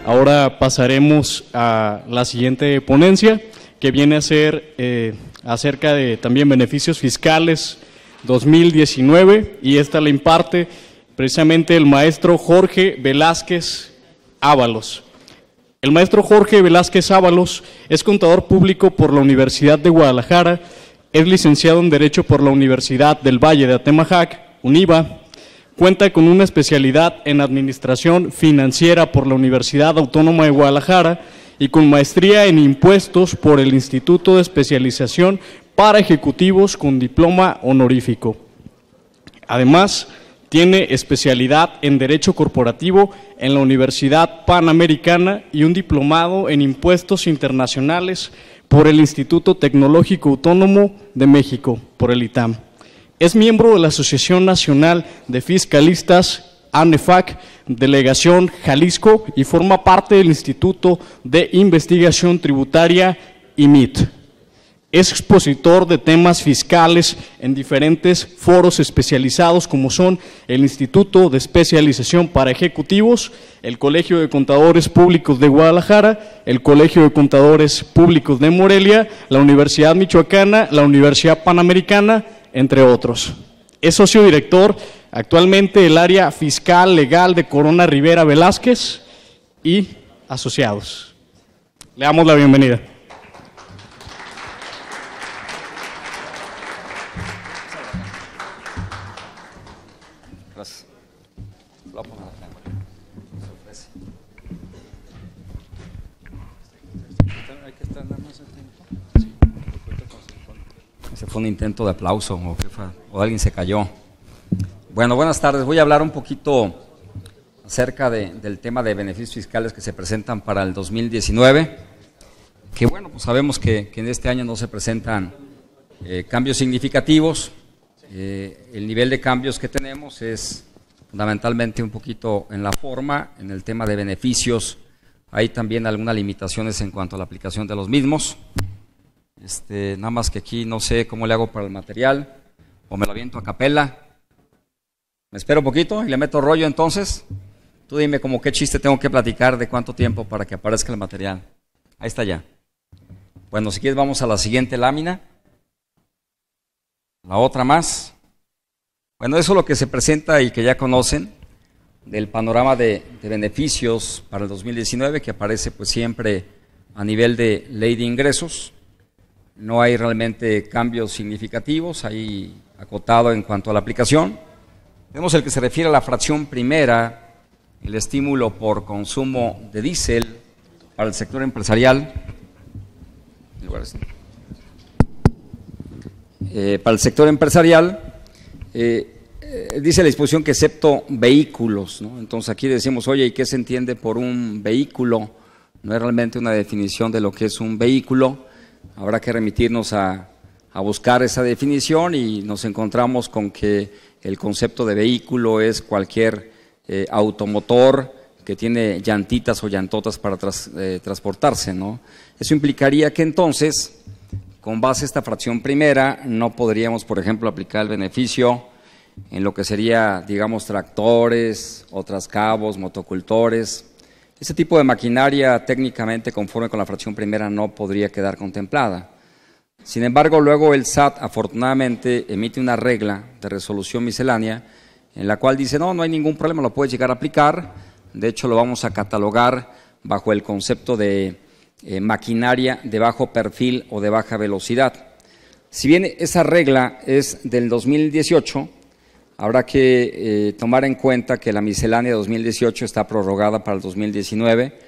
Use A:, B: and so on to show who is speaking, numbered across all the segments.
A: Ahora pasaremos a la siguiente ponencia, que viene a ser acerca de también beneficios fiscales 2019, y esta la imparte precisamente el maestro Jorge Velázquez Ábalos. El maestro Jorge Velázquez Ábalos es contador público por la Universidad de Guadalajara, es licenciado en Derecho por la Universidad del Valle de Atemajac, UNIVA, cuenta con una especialidad en Administración Financiera por la Universidad Autónoma de Guadalajara y con maestría en Impuestos por el Instituto de Especialización para Ejecutivos con diploma honorífico. Además, tiene especialidad en Derecho Corporativo en la Universidad Panamericana y un diplomado en Impuestos Internacionales por el Instituto Tecnológico Autónomo de México, por el ITAM. Es miembro de la Asociación Nacional de Fiscalistas, ANEFAC, Delegación Jalisco, y forma parte del Instituto de Investigación Tributaria, IMIT. Es expositor de temas fiscales en diferentes foros especializados como son el Instituto de Especialización para Ejecutivos, el Colegio de Contadores Públicos de Guadalajara, el Colegio de Contadores Públicos de Morelia, la Universidad Michoacana, la Universidad Panamericana, entre otros. Es socio director actualmente del área fiscal legal de Corona Rivera Velázquez y asociados. Le damos la bienvenida.
B: Gracias. Ese fue un intento de aplauso o alguien se cayó. Bueno, buenas tardes. Voy a hablar un poquito acerca del tema de beneficios fiscales que se presentan para el 2019, que bueno, pues sabemos que en este año no se presentan cambios significativos. El nivel de cambios que tenemos es fundamentalmente un poquito en la forma, en el tema de beneficios. Hay también algunas limitaciones en cuanto a la aplicación de los mismos. Nada más que aquí no sé cómo le hago para el material, o me lo aviento a capela. Me espero un poquito y le meto rollo entonces. Tú dime como qué chiste tengo que platicar, de cuánto tiempo para que aparezca el material. Ahí está ya. Bueno, si quieres vamos a la siguiente lámina. La otra más. Bueno, eso es lo que se presenta y que ya conocen del panorama de beneficios para el 2019, que aparece pues siempre a nivel de ley de ingresos. No hay realmente cambios significativos, hay acotado en cuanto a la aplicación. Tenemos el que se refiere a la fracción primera, el estímulo por consumo de diésel para el sector empresarial. Para el sector empresarial, dice la disposición que excepto vehículos, ¿no? Entonces aquí decimos, oye, ¿y qué se entiende por un vehículo? No es realmente una definición de lo que es un vehículo. Habrá que remitirnos a buscar esa definición y nos encontramos con que el concepto de vehículo es cualquier automotor que tiene llantitas o llantotas para transportarse, ¿no? Eso implicaría que entonces, con base a esta fracción primera, no podríamos, por ejemplo, aplicar el beneficio en lo que sería, digamos, tractores, o trascabos, motocultores. Ese tipo de maquinaria técnicamente conforme con la fracción primera no podría quedar contemplada. Sin embargo, luego el SAT afortunadamente emite una regla de resolución miscelánea en la cual dice, no hay ningún problema, lo puedes llegar a aplicar. De hecho, lo vamos a catalogar bajo el concepto de maquinaria de bajo perfil o de baja velocidad. Si bien esa regla es del 2018, habrá que tomar en cuenta que la miscelánea de 2018 está prorrogada para el 2019,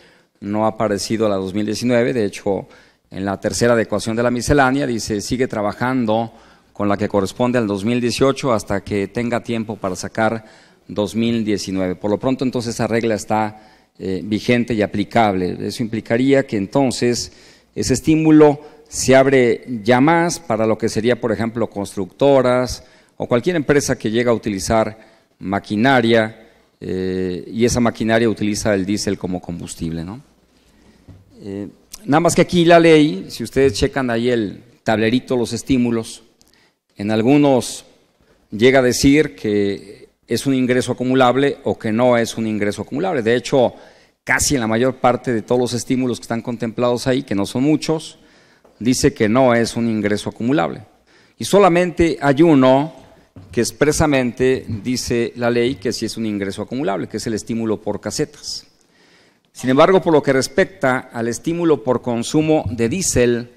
B: no ha aparecido la 2019, de hecho en la tercera adecuación de la miscelánea dice sigue trabajando con la que corresponde al 2018 hasta que tenga tiempo para sacar 2019. Por lo pronto entonces esa regla está vigente y aplicable. Eso implicaría que entonces ese estímulo se abre ya más para lo que sería, por ejemplo, constructoras o cualquier empresa que llegue a utilizar maquinaria y esa maquinaria utiliza el diésel como combustible, ¿no? Nada más que aquí la ley, si ustedes checan ahí el tablerito, los estímulos, en algunos llega a decir que es un ingreso acumulable o que no es un ingreso acumulable. De hecho, casi en la mayor parte de todos los estímulos que están contemplados ahí, que no son muchos, dice que no es un ingreso acumulable. Y solamente hay uno que expresamente dice la ley que sí es un ingreso acumulable, que es el estímulo por casetas. Sin embargo, por lo que respecta al estímulo por consumo de diésel,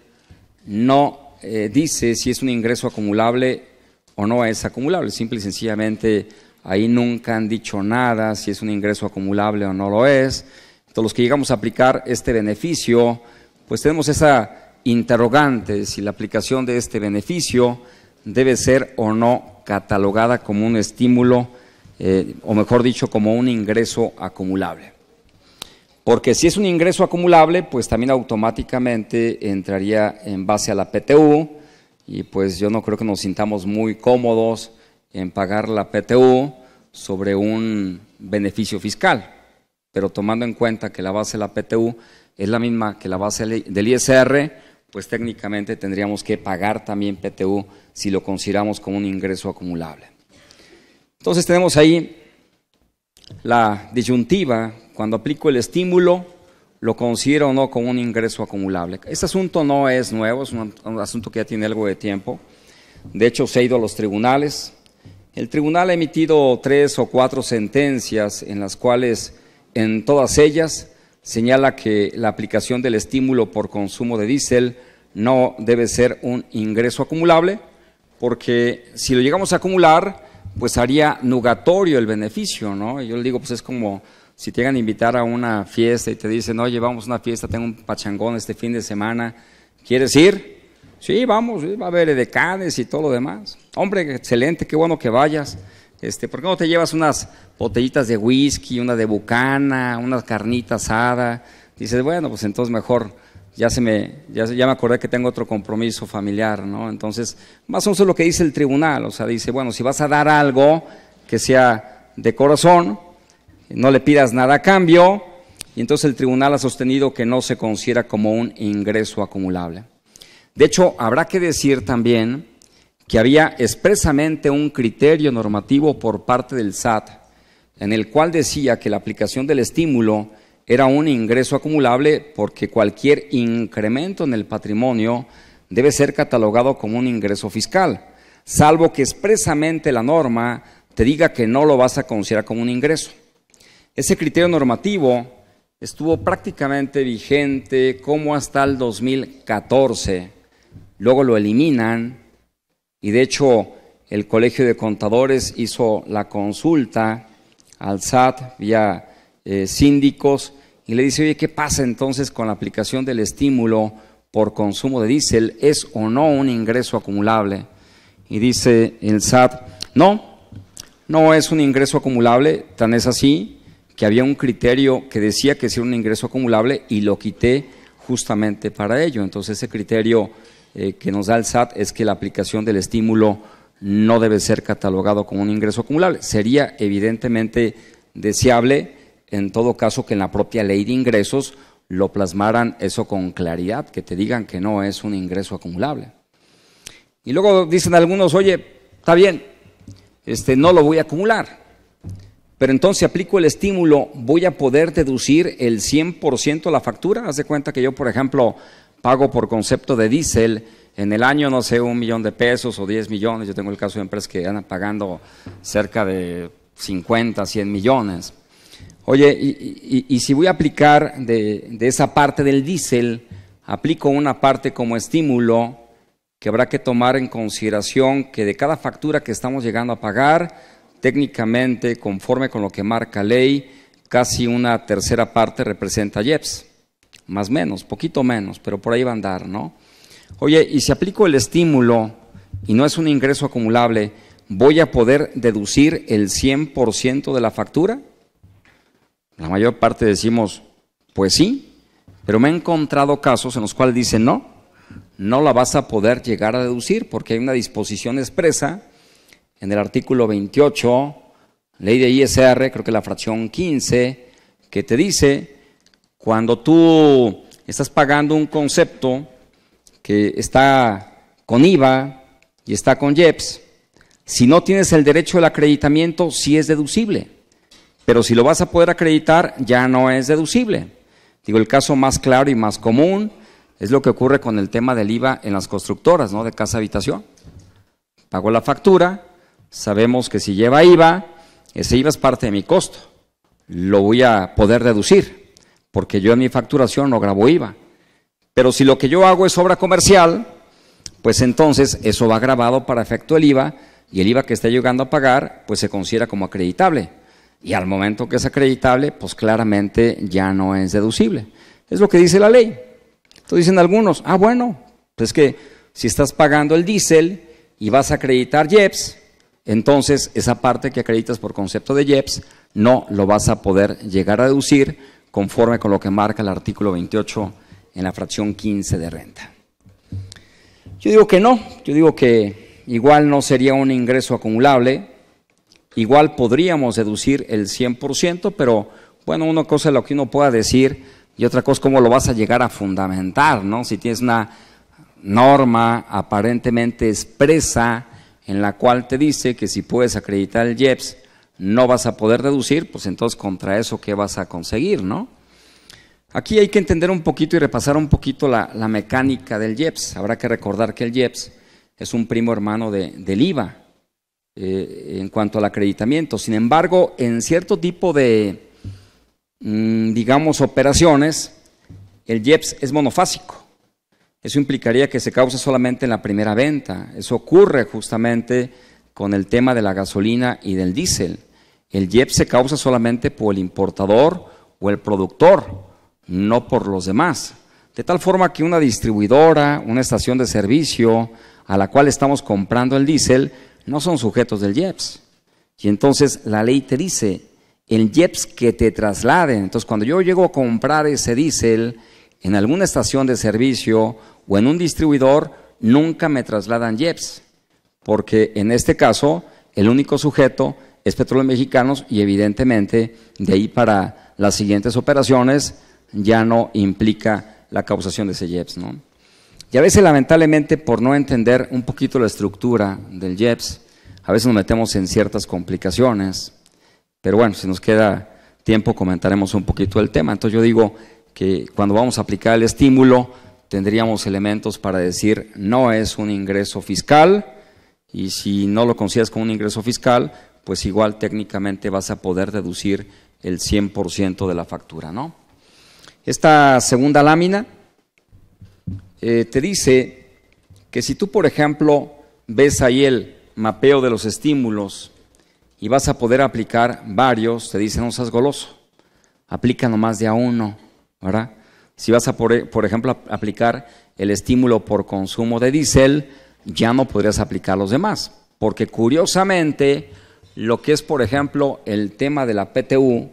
B: no dice si es un ingreso acumulable o no es acumulable. Simple y sencillamente ahí nunca han dicho nada si es un ingreso acumulable o no lo es. Entonces, los que llegamos a aplicar este beneficio, pues tenemos esa interrogante si la aplicación de este beneficio debe ser o no catalogada como un estímulo, o mejor dicho, como un ingreso acumulable. Porque si es un ingreso acumulable, pues también automáticamente entraría en base a la PTU, y pues yo no creo que nos sintamos muy cómodos en pagar la PTU sobre un beneficio fiscal. Pero tomando en cuenta que la base de la PTU es la misma que la base del ISR, pues técnicamente tendríamos que pagar también PTU si lo consideramos como un ingreso acumulable. Entonces tenemos ahí la disyuntiva: cuando aplico el estímulo, ¿lo considero o no como un ingreso acumulable? Este asunto no es nuevo, es un asunto que ya tiene algo de tiempo. De hecho, se ha ido a los tribunales. El tribunal ha emitido 3 o 4 sentencias en las cuales, en todas ellas, señala que la aplicación del estímulo por consumo de diésel no debe ser un ingreso acumulable, porque si lo llegamos a acumular, pues haría nugatorio el beneficio, ¿no? Y yo le digo, pues es como si te llegan a invitar a una fiesta y te dicen, oye, vamos a una fiesta, tengo un pachangón este fin de semana, ¿quieres ir? Sí, vamos, va a haber edecanes y todo lo demás. Hombre, excelente, qué bueno que vayas. ¿Por qué no te llevas unas botellitas de whisky, una de bucana, una carnita asada? Dices, bueno, pues entonces mejor, ya me acordé que tengo otro compromiso familiar, ¿no? Entonces, más o menos es lo que dice el tribunal, o sea, dice, bueno, si vas a dar algo que sea de corazón, no le pidas nada a cambio, y entonces el tribunal ha sostenido que no se considera como un ingreso acumulable. De hecho, habrá que decir también que había expresamente un criterio normativo por parte del SAT, en el cual decía que la aplicación del estímulo era un ingreso acumulable porque cualquier incremento en el patrimonio debe ser catalogado como un ingreso fiscal, salvo que expresamente la norma te diga que no lo vas a considerar como un ingreso. Ese criterio normativo estuvo prácticamente vigente como hasta el 2014, luego lo eliminan y de hecho el Colegio de Contadores hizo la consulta al SAT vía síndicos y le dice, oye, ¿qué pasa entonces con la aplicación del estímulo por consumo de diésel? ¿Es o no un ingreso acumulable? Y dice el SAT, no es un ingreso acumulable, tan es así que había un criterio que decía que sí era un ingreso acumulable y lo quité justamente para ello. Entonces ese criterio que nos da el SAT es que la aplicación del estímulo no debe ser catalogado como un ingreso acumulable. Sería evidentemente deseable, en todo caso, que en la propia ley de ingresos lo plasmaran eso con claridad, que te digan que no es un ingreso acumulable. Y luego dicen algunos, oye, está bien, no lo voy a acumular, pero entonces si aplico el estímulo, ¿voy a poder deducir el 100% de la factura? Haz de cuenta que yo, por ejemplo, pago por concepto de diésel en el año, no sé, 1 millón de pesos o 10 millones. Yo tengo el caso de empresas que andan pagando cerca de 50, 100 millones. Oye, y si voy a aplicar de esa parte del diésel, aplico una parte como estímulo, que habrá que tomar en consideración que de cada factura que estamos llegando a pagar, técnicamente, conforme con lo que marca ley, casi una tercera parte representa IEPS. Más o menos, poquito menos, pero por ahí va a andar, ¿no? Oye, y si aplico el estímulo y no es un ingreso acumulable, ¿voy a poder deducir el 100% de la factura? La mayor parte decimos, pues sí, pero me he encontrado casos en los cuales dicen, no la vas a poder llegar a deducir porque hay una disposición expresa en el artículo 28, ley de ISR, creo que la fracción 15, que te dice, cuando tú estás pagando un concepto que está con IVA y está con IEPS, si no tienes el derecho al acreditamiento, sí es deducible. pero si lo vas a poder acreditar, ya no es deducible. Digo, el caso más claro y más común es lo que ocurre con el tema del IVA en las constructoras, ¿no?, de casa-habitación. Pago la factura, sabemos que si lleva IVA, ese IVA es parte de mi costo. Lo voy a poder deducir, porque yo en mi facturación no grabo IVA. Pero si lo que yo hago es obra comercial, pues entonces eso va grabado para efecto del IVA, y el IVA que esté llegando a pagar, pues se considera como acreditable. Y al momento que es acreditable, pues claramente ya no es deducible. Es lo que dice la ley. Entonces dicen algunos, bueno, pues es que si estás pagando el diésel y vas a acreditar IEPS, entonces esa parte que acreditas por concepto de IEPS no lo vas a poder llegar a deducir conforme con lo que marca el artículo 28 en la fracción 15 de renta. Yo digo que no, yo digo que igual no sería un ingreso acumulable, igual podríamos deducir el 100%, pero bueno, una cosa es lo que uno pueda decir y otra cosa es cómo lo vas a llegar a fundamentar, ¿no? Si tienes una norma aparentemente expresa en la cual te dice que si puedes acreditar el IEPS no vas a poder deducir, pues entonces contra eso ¿qué vas a conseguir, no? Aquí hay que entender un poquito y repasar un poquito la mecánica del IEPS. Habrá que recordar que el IEPS es un primo hermano del IVA en cuanto al acreditamiento. Sin embargo, en cierto tipo de, digamos, operaciones, el IEPS es monofásico. Eso implicaría que se causa solamente en la primera venta. Eso ocurre justamente con el tema de la gasolina y del diésel. El IEPS se causa solamente por el importador o el productor, no por los demás. De tal forma que una distribuidora, una estación de servicio a la cual estamos comprando el diésel, no son sujetos del IEPS. Y entonces la ley te dice, el IEPS que te trasladen. Entonces cuando yo llego a comprar ese diésel en alguna estación de servicio o en un distribuidor, nunca me trasladan IEPS, porque en este caso el único sujeto es Petróleos Mexicanos y evidentemente de ahí para las siguientes operaciones ya no implica la causación de ese IEPS, ¿no? Y a veces lamentablemente por no entender un poquito la estructura del IEPS, a veces nos metemos en ciertas complicaciones, pero bueno, si nos queda tiempo comentaremos un poquito el tema. Entonces yo digo que cuando vamos a aplicar el estímulo tendríamos elementos para decir no es un ingreso fiscal, y si no lo consideras como un ingreso fiscal, pues igual técnicamente vas a poder deducir el 100% de la factura, ¿no? Esta segunda lámina te dice que si tú, por ejemplo, ves ahí el mapeo de los estímulos y vas a poder aplicar varios, te dice no seas goloso, aplica nomás de a uno, ¿verdad? Si vas a, por ejemplo, aplicar el estímulo por consumo de diésel, ya no podrías aplicar los demás, porque curiosamente lo que es, por ejemplo, el tema de la PTU,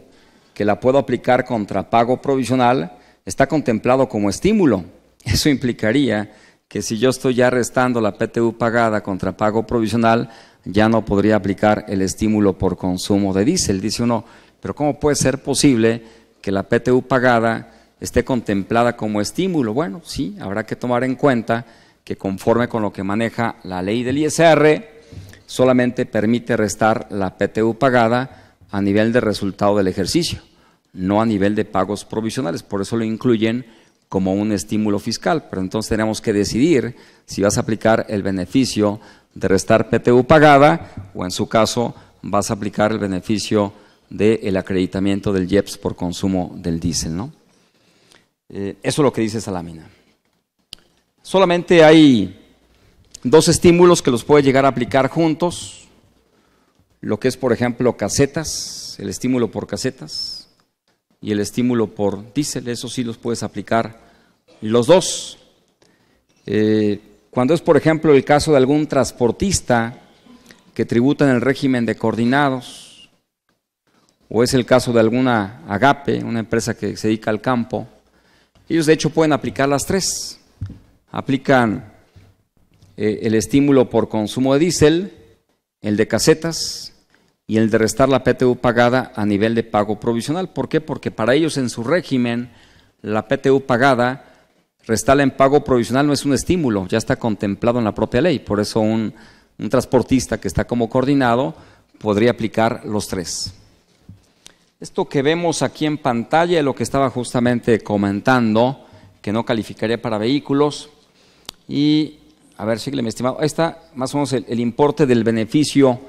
B: que la puedo aplicar contra pago provisional, está contemplado como estímulo. Eso implicaría que si yo estoy ya restando la PTU pagada contra pago provisional, ya no podría aplicar el estímulo por consumo de diésel. Dice uno, pero ¿cómo puede ser posible que la PTU pagada esté contemplada como estímulo? Bueno, sí, habrá que tomar en cuenta que conforme con lo que maneja la ley del ISR, solamente permite restar la PTU pagada a nivel de resultado del ejercicio, no a nivel de pagos provisionales. Por eso lo incluyen como un estímulo fiscal, pero entonces tenemos que decidir si vas a aplicar el beneficio de restar PTU pagada o en su caso vas a aplicar el beneficio del acreditamiento del IEPS por consumo del diésel, ¿no? Eso es lo que dice esa lámina. Solamente hay dos estímulos que los puede llegar a aplicar juntos, lo que es, por ejemplo, casetas, el estímulo por casetas y el estímulo por diésel. Eso sí los puedes aplicar los dos. Cuando es, por ejemplo, el caso de algún transportista que tributa en el régimen de coordinados, o es el caso de alguna Agape, una empresa que se dedica al campo, ellos de hecho pueden aplicar las tres. Aplican el estímulo por consumo de diésel, el de casetas y el de restar la PTU pagada a nivel de pago provisional. ¿Por qué? Porque para ellos en su régimen la PTU pagada, restarla en pago provisional no es un estímulo, ya está contemplado en la propia ley. Por eso un transportista que está como coordinado podría aplicar los tres. Esto que vemos aquí en pantalla es lo que estaba justamente comentando, que no calificaría para vehículos. Y, a ver, síguele, mi estimado. Ahí está más o menos el importe del beneficio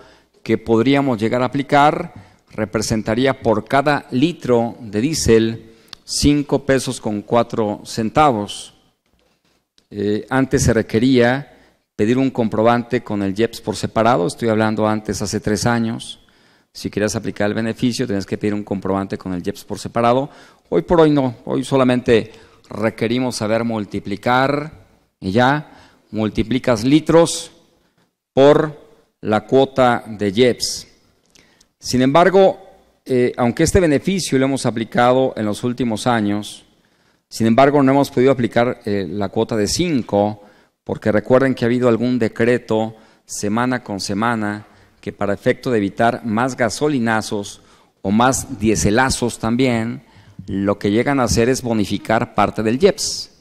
B: que podríamos llegar a aplicar. Representaría por cada litro de diésel 5 pesos con 4 centavos. Antes se requería pedir un comprobante con el IEPS por separado. Estoy hablando antes, hace 3 años. Si querías aplicar el beneficio, tenías que pedir un comprobante con el IEPS por separado. Hoy por hoy no. Hoy solamente requerimos saber multiplicar y ya multiplicas litros por la cuota de IEPS. Sin embargo, aunque este beneficio lo hemos aplicado en los últimos años, sin embargo no hemos podido aplicar la cuota de 5, porque recuerden que ha habido algún decreto semana con semana que para efecto de evitar más gasolinazos o más dieselazos también, lo que llegan a hacer es bonificar parte del IEPS.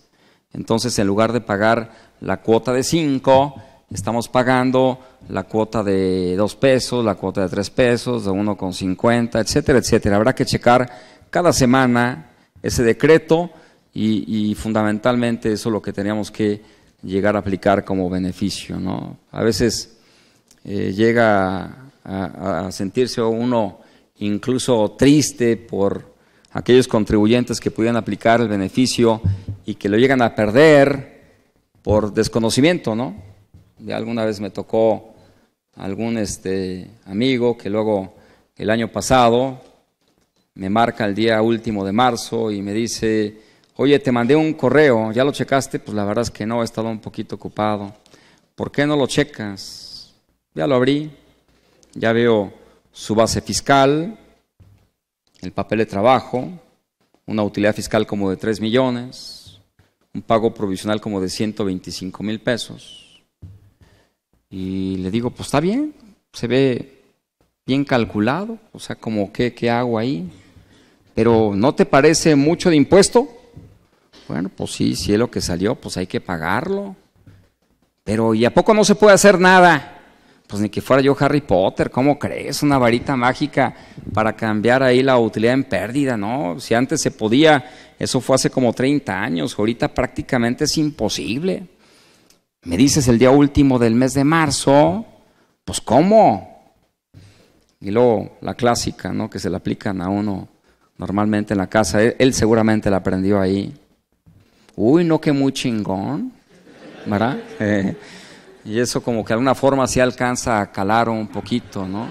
B: Entonces, en lugar de pagar la cuota de 5, estamos pagando la cuota de 2 pesos, la cuota de 3 pesos, de 1,50, etcétera, etcétera. Habrá que checar cada semana ese decreto y fundamentalmente eso es lo que teníamos que llegar a aplicar como beneficio, ¿no? A veces llega a sentirse uno incluso triste por aquellos contribuyentes que pudieran aplicar el beneficio y que lo llegan a perder por desconocimiento, ¿no? Ya alguna vez me tocó algún amigo que luego el año pasado me marca el día último de marzo y me dice: oye, te mandé un correo, ¿ya lo checaste? Pues la verdad es que no, he estado un poquito ocupado. ¿Por qué no lo checas? Ya lo abrí, ya veo su base fiscal, el papel de trabajo, una utilidad fiscal como de 3 millones, un pago provisional como de 125,000 pesos. Y le digo, pues está bien, se ve bien calculado, o sea, como ¿qué hago ahí? Pero ¿no te parece mucho de impuesto? Bueno, pues sí, si es lo que salió, pues hay que pagarlo. Pero ¿y a poco no se puede hacer nada? Pues ni que fuera yo Harry Potter, ¿cómo crees? Una varita mágica para cambiar ahí la utilidad en pérdida, ¿no? Si antes se podía, eso fue hace como 30 años, ahorita prácticamente es imposible. Me dices el día último del mes de marzo, pues ¿cómo? Y luego la clásica, ¿no? Que se la aplican a uno normalmente en la casa, él seguramente la aprendió ahí. Uy, no, que muy chingón, ¿verdad? Y eso como que de alguna forma sí alcanza a calar un poquito, ¿no?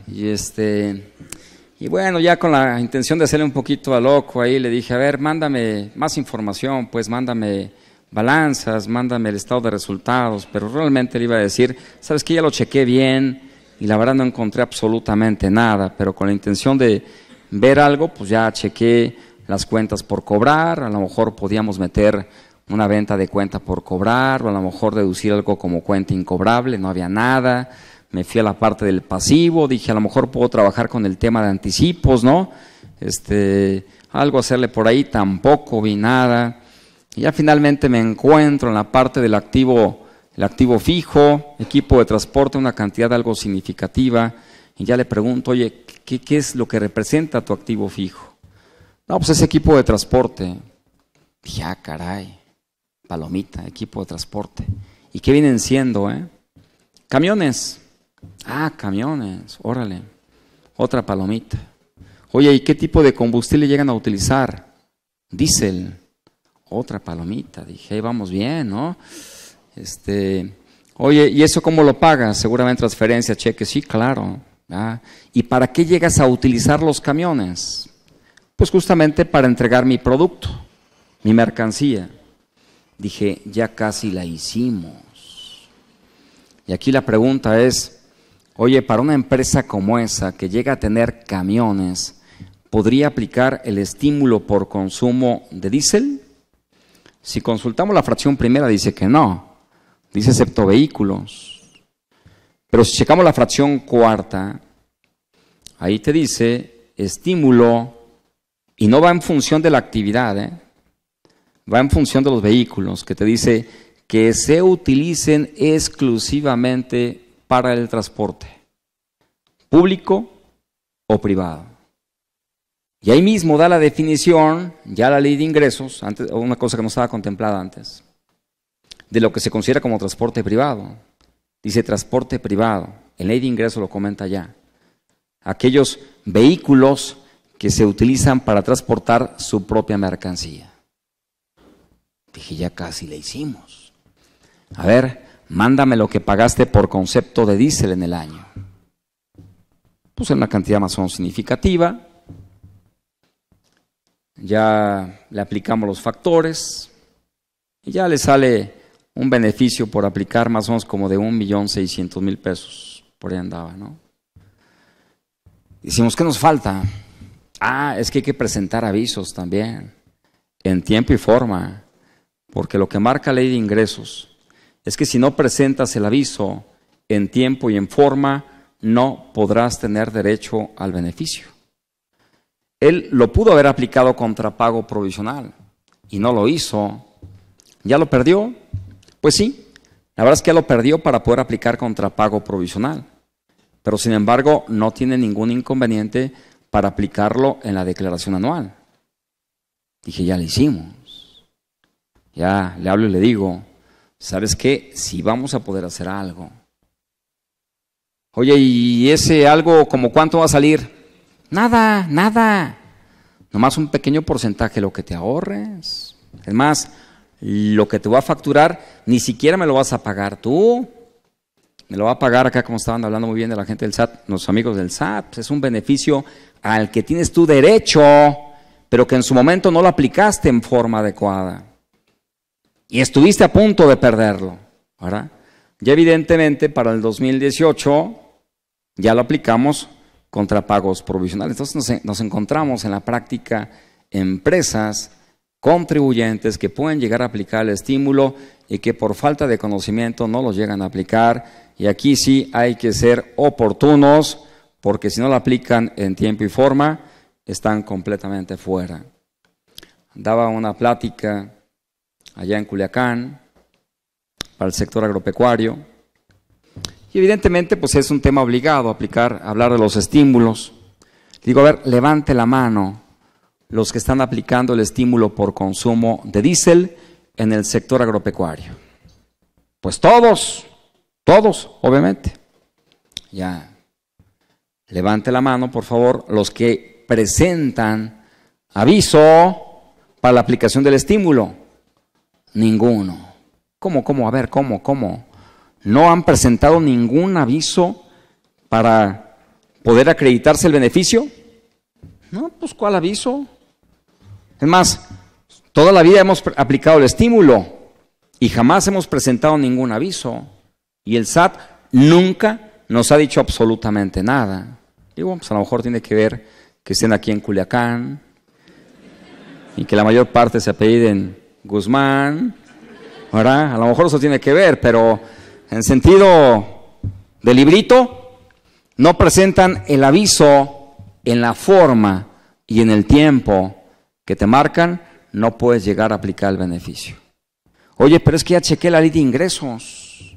B: Y bueno, ya con la intención de hacerle un poquito a loco ahí, le dije, a ver, mándame más información, pues mándame balanzas, mándame el estado de resultados, pero realmente le iba a decir, sabes que ya lo chequé bien y la verdad no encontré absolutamente nada, pero con la intención de ver algo, pues ya chequé las cuentas por cobrar, a lo mejor podíamos meter una venta de cuenta por cobrar, o a lo mejor deducir algo como cuenta incobrable, no había nada. Me fui a la parte del pasivo, dije a lo mejor puedo trabajar con el tema de anticipos, ¿no? Algo hacerle por ahí, tampoco vi nada. Y ya finalmente me encuentro en la parte del activo, el activo fijo, equipo de transporte, una cantidad algo significativa, y ya le pregunto, oye, ¿qué es lo que representa tu activo fijo? No, pues ese equipo de transporte. Dije, ah, caray. Palomita, equipo de transporte. ¿Y qué vienen siendo, Camiones. Ah, camiones, órale. Otra palomita. Oye, ¿y qué tipo de combustible llegan a utilizar? Diésel. Otra palomita. Dije, ahí vamos bien, ¿no? Oye, ¿y eso cómo lo pagas? Seguramente transferencia, cheque. Sí, claro. Ah, ¿y para qué llegas a utilizar los camiones? Pues justamente para entregar mi producto, mi mercancía. Dije, ya casi la hicimos. Y aquí la pregunta es, oye, para una empresa como esa que llega a tener camiones, ¿podría aplicar el estímulo por consumo de diésel? Si consultamos la fracción primera dice que no, dice excepto vehículos. Pero si checamos la fracción cuarta, ahí te dice estímulo y no va en función de la actividad, va en función de los vehículos, que te dice que se utilicen exclusivamente para el transporte, público o privado. Y ahí mismo da la definición, ya la ley de ingresos, antes, una cosa que no estaba contemplada antes, de lo que se considera como transporte privado. Dice transporte privado, en ley de ingresos lo comenta ya. Aquellos vehículos que se utilizan para transportar su propia mercancía. Dije, ya casi le hicimos. A ver, mándame lo que pagaste por concepto de diésel en el año. Puse una cantidad más o menos significativa. Ya le aplicamos los factores y ya le sale un beneficio por aplicar más o menos como de 1.600.000 pesos. Por ahí andaba, ¿no? Decimos, ¿qué nos falta? Es que hay que presentar avisos también, en tiempo y forma, porque lo que marca la ley de ingresos es que si no presentas el aviso en tiempo y en forma, no podrás tener derecho al beneficio. Él lo pudo haber aplicado contra pago provisional y no lo hizo. ¿Ya lo perdió? Pues sí, la verdad es que ya lo perdió para poder aplicar contra pago provisional. Pero sin embargo, no tiene ningún inconveniente para aplicarlo en la declaración anual. Dije, ya lo hicimos. Ya le hablo y le digo, ¿sabes qué? Si vamos a poder hacer algo. Oye, ¿y ese algo como cuánto va a salir? Nada, nada. Nomás un pequeño porcentaje de lo que te ahorres. Es más, lo que te va a facturar, ni siquiera me lo vas a pagar tú. Me lo va a pagar acá, como estaban hablando muy bien de la gente del SAT, los amigos del SAT. Pues es un beneficio al que tienes tu derecho, pero que en su momento no lo aplicaste en forma adecuada. Y estuviste a punto de perderlo, ¿verdad? Ya evidentemente para el 2018 ya lo aplicamos contra pagos provisionales. Entonces nos encontramos en la práctica empresas, contribuyentes que pueden llegar a aplicar el estímulo y que por falta de conocimiento no lo llegan a aplicar. Y aquí sí hay que ser oportunos, porque si no lo aplican en tiempo y forma, están completamente fuera. Daba una plática allá en Culiacán para el sector agropecuario. Y evidentemente pues es un tema obligado hablar de los estímulos. Digo, a ver, levante la mano los que están aplicando el estímulo por consumo de diésel en el sector agropecuario. Pues todos, obviamente. Ya, levante la mano, por favor, los que presentan aviso para la aplicación del estímulo. Ninguno. ¿Cómo? A ver, ¿cómo? ¿No han presentado ningún aviso para poder acreditarse el beneficio? No, pues ¿cuál aviso? Es más, toda la vida hemos aplicado el estímulo y jamás hemos presentado ningún aviso. Y el SAT nunca nos ha dicho absolutamente nada. Digo, pues a lo mejor tiene que ver que estén aquí en Culiacán y que la mayor parte se apelliden Guzmán, ¿verdad? A lo mejor eso tiene que ver, pero en sentido de librito, no presentan el aviso en la forma y en el tiempo que te marcan, no puedes llegar a aplicar el beneficio. Oye, pero es que ya chequé la ley de ingresos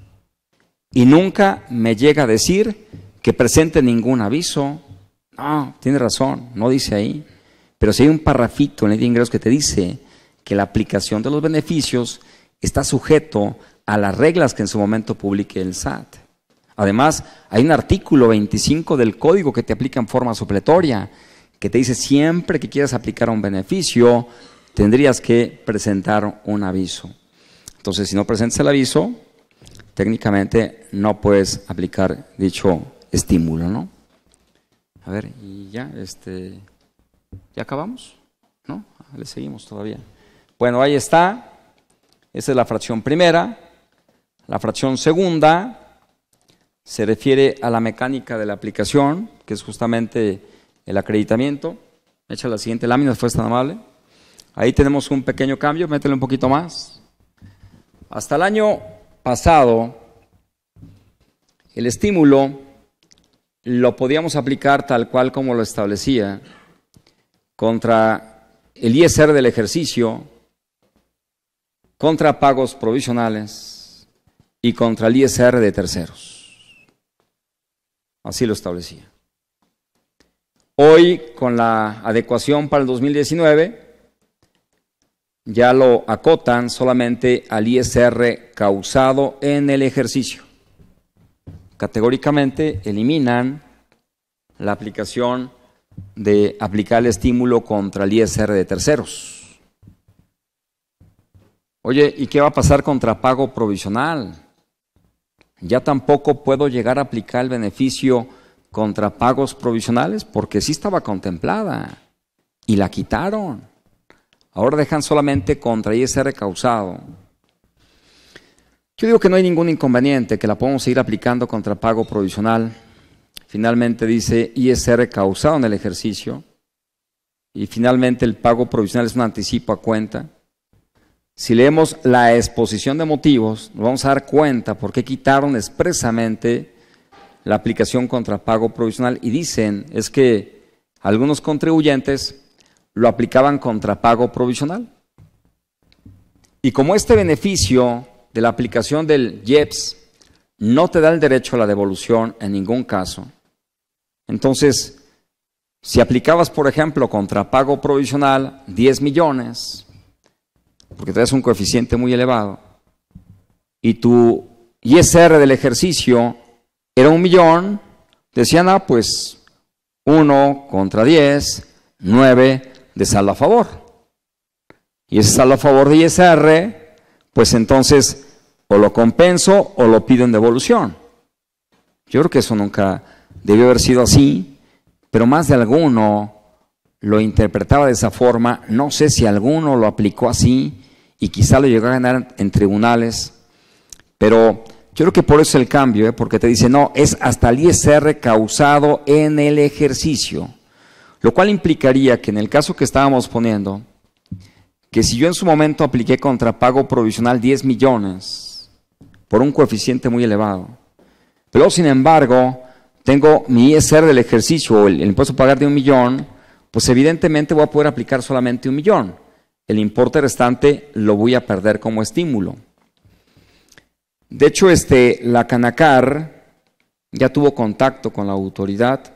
B: y nunca me llega a decir que presente ningún aviso. No, tiene razón, no dice ahí. Pero si hay un parrafito en la ley de ingresos que te dice que la aplicación de los beneficios está sujeto a las reglas que en su momento publique el SAT. Además, hay un artículo 25 del código que te aplica en forma supletoria, que te dice siempre que quieras aplicar un beneficio, tendrías que presentar un aviso. Entonces, si no presentas el aviso, técnicamente no puedes aplicar dicho estímulo, ¿no? A ver, y ya, ¿ya acabamos? ¿No? Le seguimos todavía. Bueno, ahí está. Esa es la fracción primera. La fracción segunda se refiere a la mecánica de la aplicación, que es justamente el acreditamiento. Echa la siguiente lámina, fue tan amable. Ahí tenemos un pequeño cambio, métele un poquito más. Hasta el año pasado, el estímulo lo podíamos aplicar tal cual como lo establecía contra el ISR del ejercicio, contra pagos provisionales y contra el ISR de terceros. Así lo establecía. Hoy, con la adecuación para el 2019, ya lo acotan solamente al ISR causado en el ejercicio. Categóricamente eliminan la aplicación de aplicar el estímulo contra el ISR de terceros. Oye, ¿y qué va a pasar contra pago provisional? Ya tampoco puedo llegar a aplicar el beneficio contra pagos provisionales porque sí estaba contemplada y la quitaron. Ahora dejan solamente contra ISR causado. Yo digo que no hay ningún inconveniente, que la podemos seguir aplicando contra pago provisional. Finalmente dice ISR causado en el ejercicio y finalmente el pago provisional es un anticipo a cuenta. Si leemos la exposición de motivos, nos vamos a dar cuenta por qué quitaron expresamente la aplicación contra pago provisional y dicen es que algunos contribuyentes lo aplicaban contra pago provisional. Y como este beneficio de la aplicación del IEPS no te da el derecho a la devolución en ningún caso, entonces, si aplicabas, por ejemplo, contra pago provisional 10 millones, porque traes un coeficiente muy elevado, y tu ISR del ejercicio era 1 millón, decían, pues 1 contra 10, 9 de saldo a favor. Y ese saldo a favor de ISR, pues entonces o lo compenso o lo pido en devolución. Yo creo que eso nunca debió haber sido así, pero más de alguno lo interpretaba de esa forma. No sé si alguno lo aplicó así y quizá lo llegó a ganar en tribunales, pero yo creo que por eso el cambio, porque te dice, no, es hasta el ISR causado en el ejercicio, lo cual implicaría que en el caso que estábamos poniendo, que si yo en su momento apliqué contra pago provisional 10 millones por un coeficiente muy elevado, pero sin embargo tengo mi ISR del ejercicio o el impuesto a pagar de 1 millón, pues evidentemente voy a poder aplicar solamente 1 millón. El importe restante lo voy a perder como estímulo. De hecho, la Canacar ya tuvo contacto con la autoridad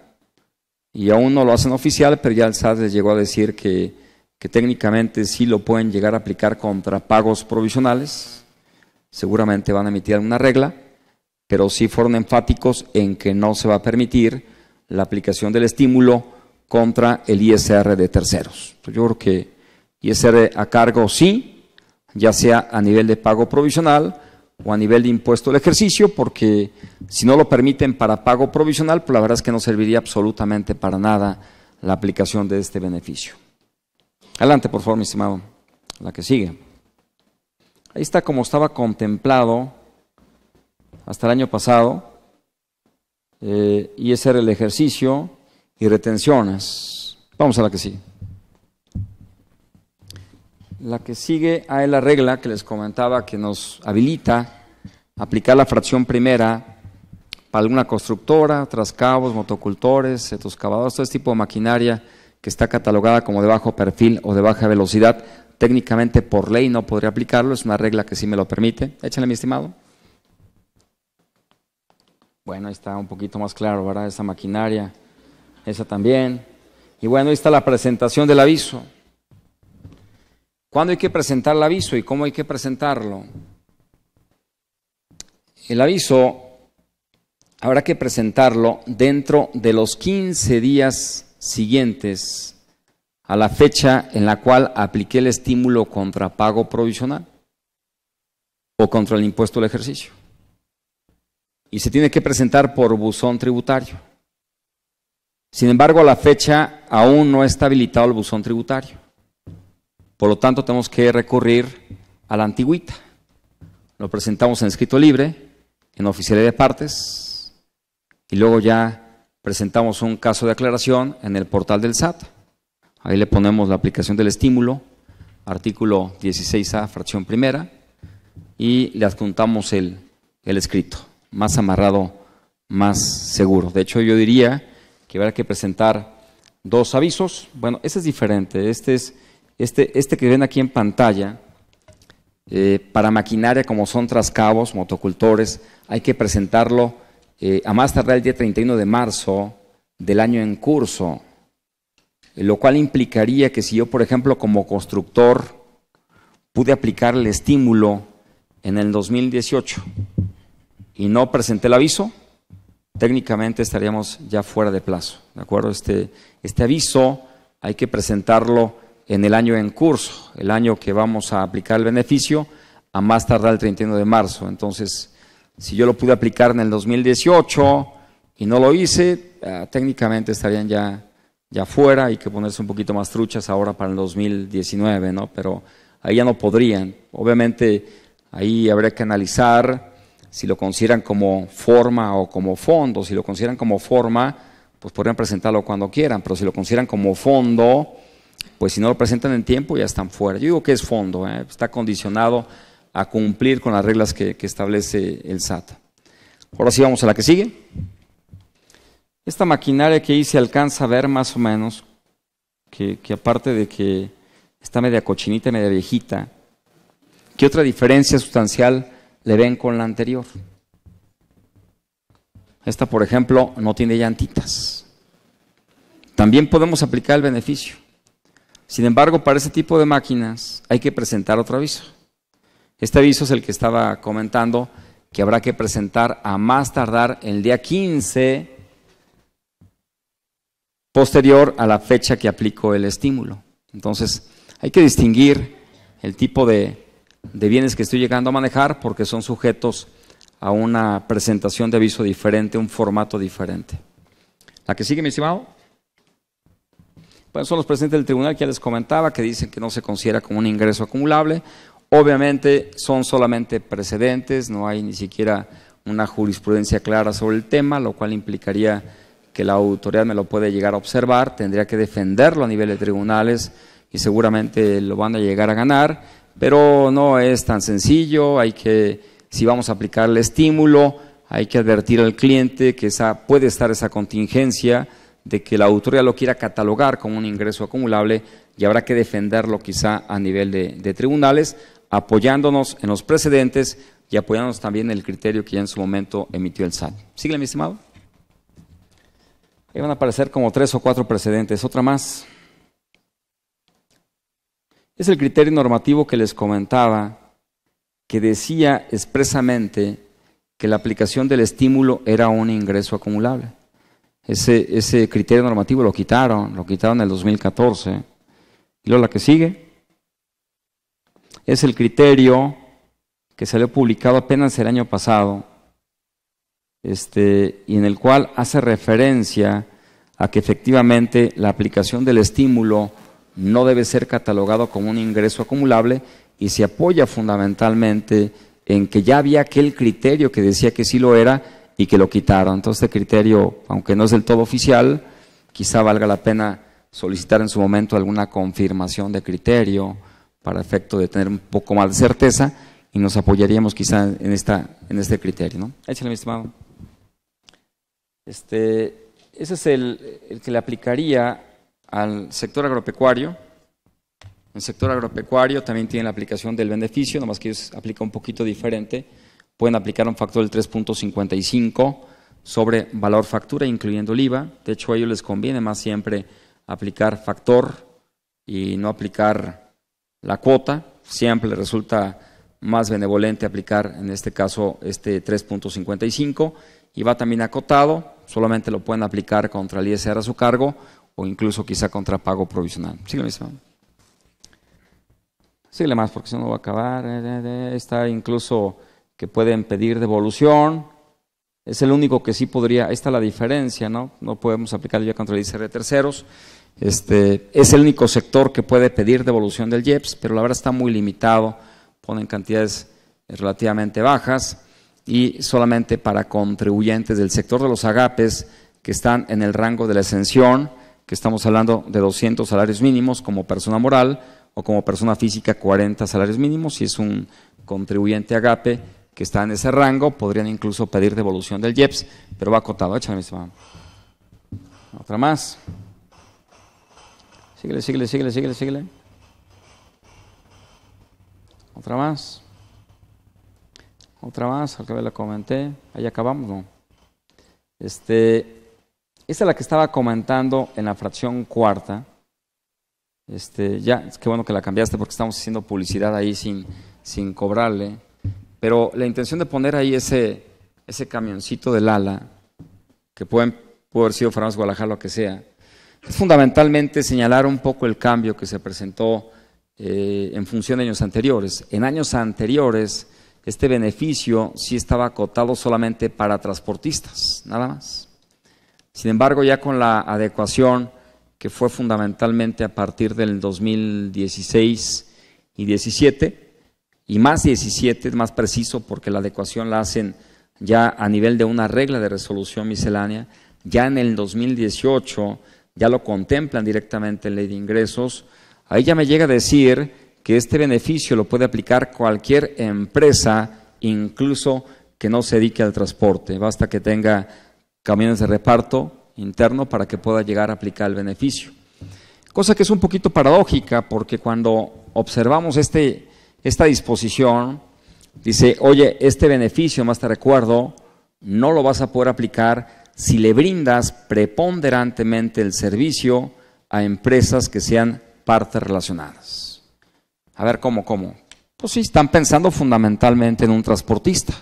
B: y aún no lo hacen oficial, pero ya el SAT les llegó a decir que técnicamente sí lo pueden llegar a aplicar contra pagos provisionales. Seguramente van a emitir alguna regla, pero sí fueron enfáticos en que no se va a permitir la aplicación del estímulo contra el ISR de terceros. Yo creo que ISR a cargo sí, ya sea a nivel de pago provisional o a nivel de impuesto al ejercicio, porque si no lo permiten para pago provisional, pues la verdad es que no serviría absolutamente para nada la aplicación de este beneficio. Adelante, por favor, mi estimado, la que sigue. Ahí está como estaba contemplado hasta el año pasado, ISR el ejercicio y retenciones. Vamos a la que sigue. La que sigue es la regla que les comentaba que nos habilita a aplicar la fracción primera para alguna constructora, trascabos, motocultores, excavadores, todo este tipo de maquinaria que está catalogada como de bajo perfil o de baja velocidad. Técnicamente por ley no podría aplicarlo, es una regla que sí me lo permite. Échale, mi estimado. Bueno, ahí está un poquito más claro, ¿verdad? Esa maquinaria, esa también. Y bueno, ahí está la presentación del aviso. ¿Cuándo hay que presentar el aviso y cómo hay que presentarlo? El aviso habrá que presentarlo dentro de los 15 días siguientes a la fecha en la cual apliqué el estímulo contra pago provisional o contra el impuesto al ejercicio. Y se tiene que presentar por buzón tributario. Sin embargo, a la fecha aún no está habilitado el buzón tributario. Por lo tanto, tenemos que recurrir a la antigüita. Lo presentamos en escrito libre, en oficialía de partes, y luego ya presentamos un caso de aclaración en el portal del SAT. Ahí le ponemos la aplicación del estímulo, artículo 16A, fracción primera, y le adjuntamos el escrito, más amarrado, más seguro. De hecho, yo diría que habrá que presentar 2 avisos. Bueno, este es diferente, este que ven aquí en pantalla, para maquinaria como son trascabos, motocultores, hay que presentarlo a más tardar el día 31 de marzo del año en curso. lo cual implicaría que si yo, por ejemplo, como constructor, pude aplicar el estímulo en el 2018 y no presenté el aviso, técnicamente estaríamos ya fuera de plazo, ¿de acuerdo? Este aviso hay que presentarlo en el año en curso, el año que vamos a aplicar el beneficio, a más tardar el 31 de marzo. Entonces, si yo lo pude aplicar en el 2018 y no lo hice, técnicamente estarían ya fuera. Hay que ponerse un poquito más truchas ahora para el 2019, ¿no? Pero ahí ya no podrían. Obviamente, ahí habría que analizar si lo consideran como forma o como fondo. Si lo consideran como forma, pues podrían presentarlo cuando quieran, pero si lo consideran como fondo, pues si no lo presentan en tiempo ya están fuera. Yo digo que es fondo, está condicionado a cumplir con las reglas que establece el SAT. Ahora sí vamos a la que sigue. Esta maquinaria que ahí se alcanza a ver más o menos, que aparte de que está media cochinita, media viejita, ¿qué otra diferencia sustancial le ven con la anterior? Esta, por ejemplo, no tiene llantitas. También podemos aplicar el beneficio. Sin embargo, para ese tipo de máquinas hay que presentar otro aviso. Este aviso es el que estaba comentando, que habrá que presentar a más tardar el día 15 posterior a la fecha que aplico el estímulo. Entonces, hay que distinguir el tipo de bienes que estoy llegando a manejar porque son sujetos a una presentación de aviso diferente, un formato diferente. La que sigue, mi estimado. Bueno, son los presentes del tribunal que ya les comentaba, que dicen que no se considera como un ingreso acumulable. Obviamente son solamente precedentes, no hay ni siquiera una jurisprudencia clara sobre el tema, lo cual implicaría que la autoridad me lo puede llegar a observar, tendría que defenderlo a nivel de tribunales y seguramente lo van a llegar a ganar, pero no es tan sencillo. Hay que, si vamos a aplicar el estímulo, hay que advertir al cliente que puede estar esa contingencia de que la autoridad lo quiera catalogar como un ingreso acumulable y habrá que defenderlo quizá a nivel de tribunales, apoyándonos en los precedentes y apoyándonos también en el criterio que ya en su momento emitió el SAT. ¿Sigue, mi estimado? Ahí van a aparecer como 3 o 4 precedentes. Otra más. Es el criterio normativo que les comentaba, que decía expresamente que la aplicación del estímulo era un ingreso acumulable. Ese criterio normativo lo quitaron en el 2014. Y luego la que sigue es el criterio que salió publicado apenas el año pasado, y en el cual hace referencia a que efectivamente la aplicación del estímulo no debe ser catalogado como un ingreso acumulable y se apoya fundamentalmente en que ya había aquel criterio que decía que sí lo era y que lo quitaron. Entonces, este criterio, aunque no es del todo oficial, quizá valga la pena solicitar en su momento alguna confirmación de criterio para efecto de tener un poco más de certeza y nos apoyaríamos quizá en este criterio, ¿no? Échale, mi estimado. Ese es el que le aplicaría al sector agropecuario. El sector agropecuario también tiene la aplicación del beneficio, nomás que ellos aplican un poquito diferente. Pueden aplicar un factor del 3.55 sobre valor factura, incluyendo el IVA. De hecho, a ellos les conviene más siempre aplicar factor y no aplicar la cuota. Siempre les resulta más benevolente aplicar, en este caso, este 3.55 y va también acotado. Solamente lo pueden aplicar contra el ISR a su cargo o incluso quizá contra pago provisional. Sígueme, estimado. Síguele más porque si no va a acabar. Está incluso que pueden pedir devolución. Es el único que sí podría, ahí está la diferencia, ¿no? No podemos aplicar ya contra el ISR de terceros. Es el único sector que puede pedir devolución del IEPS, pero la verdad está muy limitado, ponen cantidades relativamente bajas y solamente para contribuyentes del sector de los agapes que están en el rango de la exención, que estamos hablando de 200 salarios mínimos como persona moral o como persona física 40 salarios mínimos. Si es un contribuyente agape que está en ese rango, podrían incluso pedir devolución del IEPS, pero va acotado. Échame, mi estimado. Otra más. Síguele. Otra más, al que la comenté, ahí acabamos, ¿no? Esta es la que estaba comentando en la fracción cuarta, Ya, qué bueno que la cambiaste porque estamos haciendo publicidad ahí sin cobrarle. Pero la intención de poner ahí ese camioncito del ala, que puede haber sido Farmacias Guadalajara, lo que sea, es fundamentalmente señalar un poco el cambio que se presentó en función de años anteriores. En años anteriores, este beneficio sí estaba acotado solamente para transportistas, nada más. Sin embargo, ya con la adecuación que fue fundamentalmente a partir del 2016 y 17, y más 17, es más preciso porque la adecuación la hacen ya a nivel de una regla de resolución miscelánea, ya en el 2018 ya lo contemplan directamente en ley de ingresos. Ahí ya me llega a decir que este beneficio lo puede aplicar cualquier empresa, incluso que no se dedique al transporte, basta que tenga camiones de reparto interno para que pueda llegar a aplicar el beneficio. Cosa que es un poquito paradójica porque cuando observamos esta disposición, dice, oye, este beneficio, más te recuerdo, no lo vas a poder aplicar si le brindas preponderantemente el servicio a empresas que sean partes relacionadas. A ver, ¿cómo? Pues sí, están pensando fundamentalmente en un transportista,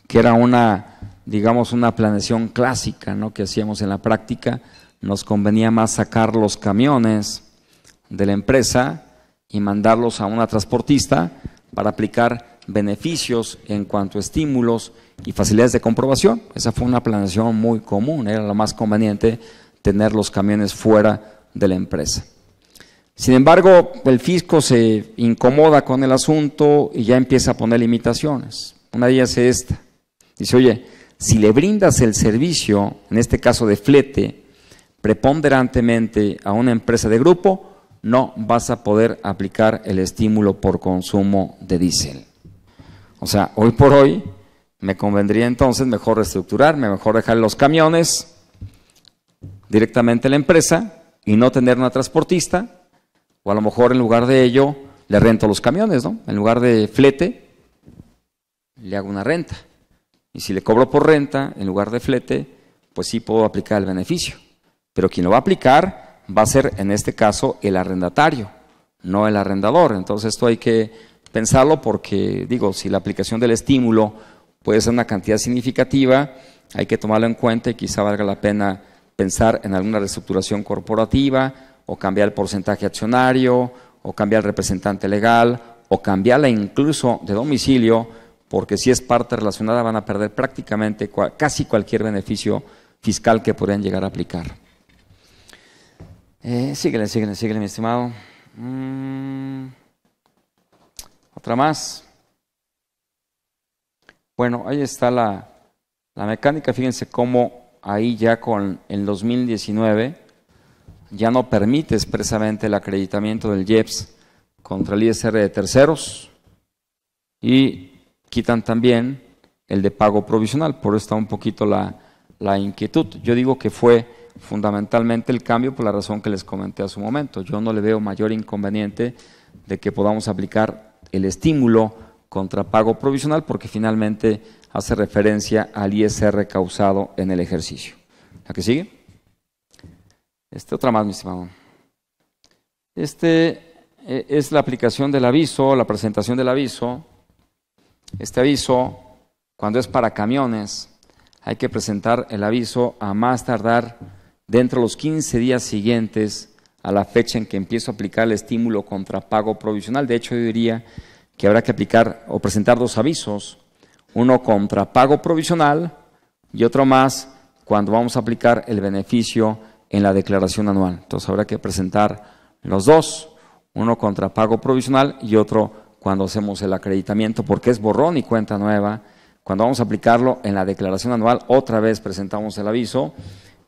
B: que era digamos, una planeación clásica, ¿no?, que hacíamos en la práctica. Nos convenía más sacar los camiones de la empresa y mandarlos a una transportista para aplicar beneficios en cuanto a estímulos y facilidades de comprobación. Esa fue una planeación muy común, era lo más conveniente tener los camiones fuera de la empresa. Sin embargo, el fisco se incomoda con el asunto y ya empieza a poner limitaciones. Una de ellas es esta. Dice, oye, si le brindas el servicio, en este caso de flete, preponderantemente a una empresa de grupo, no vas a poder aplicar el estímulo por consumo de diésel. O sea, hoy por hoy me convendría entonces mejor reestructurarme, mejor dejar los camiones directamente a la empresa y no tener una transportista, o a lo mejor en lugar de ello le rento los camiones, ¿no? En lugar de flete, le hago una renta. Y si le cobro por renta, en lugar de flete, pues sí puedo aplicar el beneficio. Pero quien lo va a aplicar va a ser, en este caso, el arrendatario, no el arrendador. Entonces esto hay que pensarlo porque, digo, si la aplicación del estímulo puede ser una cantidad significativa, hay que tomarlo en cuenta y quizá valga la pena pensar en alguna reestructuración corporativa o cambiar el porcentaje accionario o cambiar el representante legal o cambiarla incluso de domicilio, porque si es parte relacionada van a perder prácticamente casi cualquier beneficio fiscal que podrían llegar a aplicar. Síguele, mi estimado. Otra más. Bueno, ahí está la mecánica. Fíjense cómo ahí ya con el 2019 ya no permite expresamente el acreditamiento del IEPS contra el ISR de terceros y quitan también el de pago provisional. Por eso está un poquito la inquietud. Yo digo que fue fundamentalmente el cambio por la razón que les comenté hace un momento. Yo no le veo mayor inconveniente de que podamos aplicar el estímulo contra pago provisional porque finalmente hace referencia al ISR causado en el ejercicio. ¿La que sigue? Otra más, mi estimado. Es la aplicación del aviso, la presentación del aviso. Este aviso, cuando es para camiones, hay que presentar el aviso a más tardar dentro de los 15 días siguientes a la fecha en que empiezo a aplicar el estímulo contra pago provisional. De hecho, yo diría que habrá que aplicar o presentar dos avisos, uno contra pago provisional y otro más cuando vamos a aplicar el beneficio en la declaración anual. Entonces habrá que presentar los dos, uno contra pago provisional y otro cuando hacemos el acreditamiento, porque es borrón y cuenta nueva. Cuando vamos a aplicarlo en la declaración anual, otra vez presentamos el aviso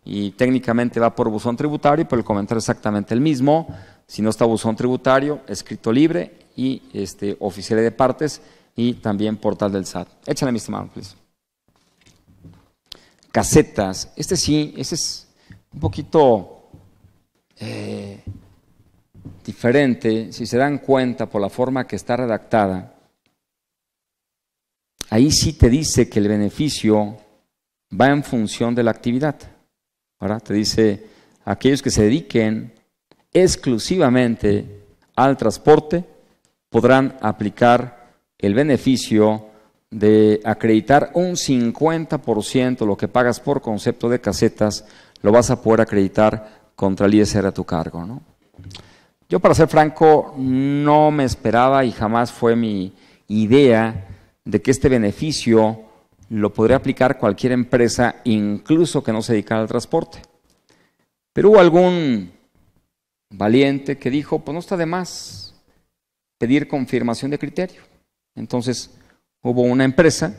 B: y técnicamente va por buzón tributario, pero el comentario es exactamente el mismo. Si no está buzón tributario, escrito libre y oficialía de partes y también portal del SAT. Échale, mi estimado, please. Casetas. Sí, ese es un poquito diferente. Si se dan cuenta por la forma que está redactada, ahí sí te dice que el beneficio va en función de la actividad. Ahora te dice, aquellos que se dediquen exclusivamente al transporte, podrán aplicar el beneficio de acreditar un 50% lo que pagas por concepto de casetas, lo vas a poder acreditar contra el ISR a tu cargo, ¿no? Yo, para ser franco, no me esperaba y jamás fue mi idea de que este beneficio lo podría aplicar cualquier empresa, incluso que no se dedicara al transporte. Pero hubo algún valiente que dijo, pues no está de más pedir confirmación de criterio. Entonces hubo una empresa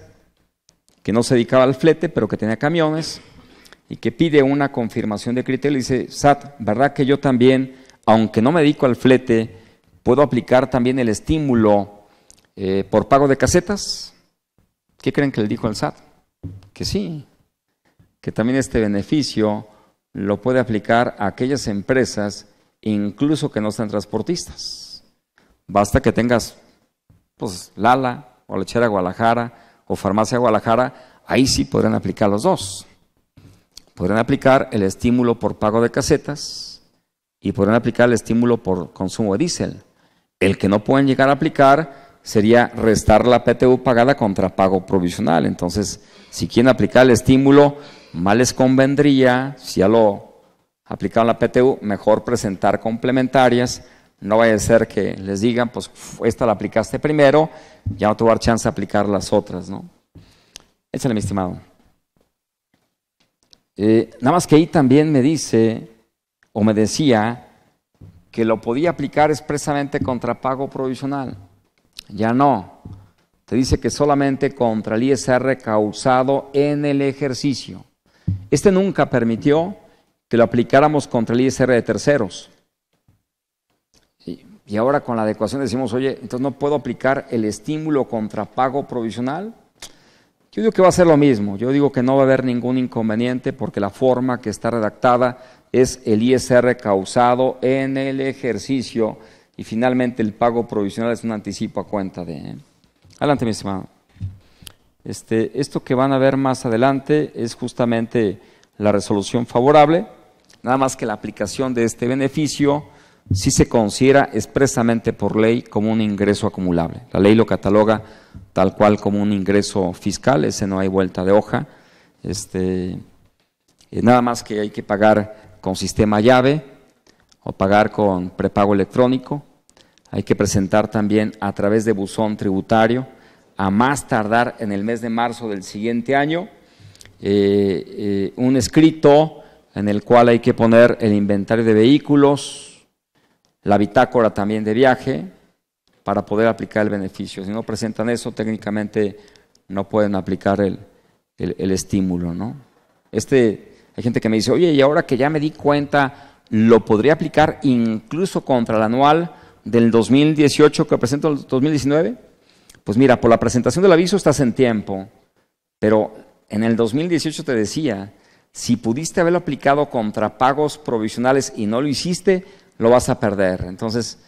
B: que no se dedicaba al flete, pero que tenía camiones, y que pide una confirmación de criterio y dice, SAT, ¿verdad que yo también, aunque no me dedico al flete, puedo aplicar también el estímulo por pago de casetas? ¿Qué creen que le dijo al SAT? Que sí, que también este beneficio lo puede aplicar a aquellas empresas, incluso que no sean transportistas. Basta que tengas, pues, Lala, o Lechera Guadalajara, o Farmacia Guadalajara, ahí sí podrán aplicar los dos. Podrán aplicar el estímulo por pago de casetas y podrán aplicar el estímulo por consumo de diésel. El que no pueden llegar a aplicar sería restar la PTU pagada contra pago provisional. Entonces, si quieren aplicar el estímulo, más les convendría, si ya lo aplicaron la PTU, mejor presentar complementarias. No vaya a ser que les digan, pues esta la aplicaste primero, ya no te va a dar chance de aplicar las otras, ¿no? Échale, mi estimado. Nada más que ahí también me dice, o me decía, que lo podía aplicar expresamente contra pago provisional. Ya no. Te dice que solamente contra el ISR causado en el ejercicio. Este nunca permitió que lo aplicáramos contra el ISR de terceros. Y ahora con la adecuación decimos, oye, entonces no puedo aplicar el estímulo contra pago provisional. Yo digo que va a ser lo mismo. Yo digo que no va a haber ningún inconveniente porque la forma que está redactada es el ISR causado en el ejercicio y finalmente el pago provisional es un anticipo a cuenta de... Adelante, mi estimado. Esto que van a ver más adelante es justamente la resolución favorable, nada más que la aplicación de este beneficio sí se considera expresamente por ley como un ingreso acumulable. La ley lo cataloga tal cual como un ingreso fiscal, ese no hay vuelta de hoja. Nada más que hay que pagar con sistema llave o pagar con prepago electrónico. Hay que presentar también a través de buzón tributario, a más tardar en el mes de marzo del siguiente año, un escrito en el cual hay que poner el inventario de vehículos, la bitácora también de viaje, para poder aplicar el beneficio. Si no presentan eso, técnicamente no pueden aplicar el estímulo, ¿no? Hay gente que me dice, oye, y ahora que ya me di cuenta, ¿lo podría aplicar incluso contra el anual del 2018 que presento el 2019? Pues mira, por la presentación del aviso estás en tiempo, pero en el 2018 te decía, si pudiste haberlo aplicado contra pagos provisionales y no lo hiciste, lo vas a perder. Entonces,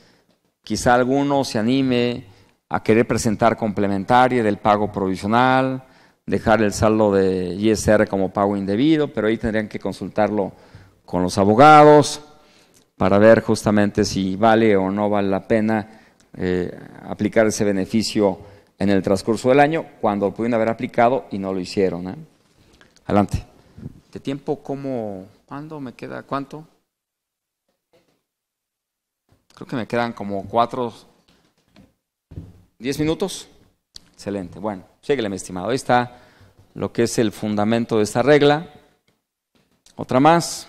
B: quizá alguno se anime a querer presentar complementaria del pago provisional, dejar el saldo de ISR como pago indebido, pero ahí tendrían que consultarlo con los abogados para ver justamente si vale o no vale la pena aplicar ese beneficio en el transcurso del año, cuando lo pudieron haber aplicado y no lo hicieron, ¿eh? Adelante. ¿De tiempo cuándo me queda? ¿Cuánto? Creo que me quedan como 10 minutos. Excelente. Bueno, síguele, mi estimado. Ahí está lo que es el fundamento de esta regla. Otra más.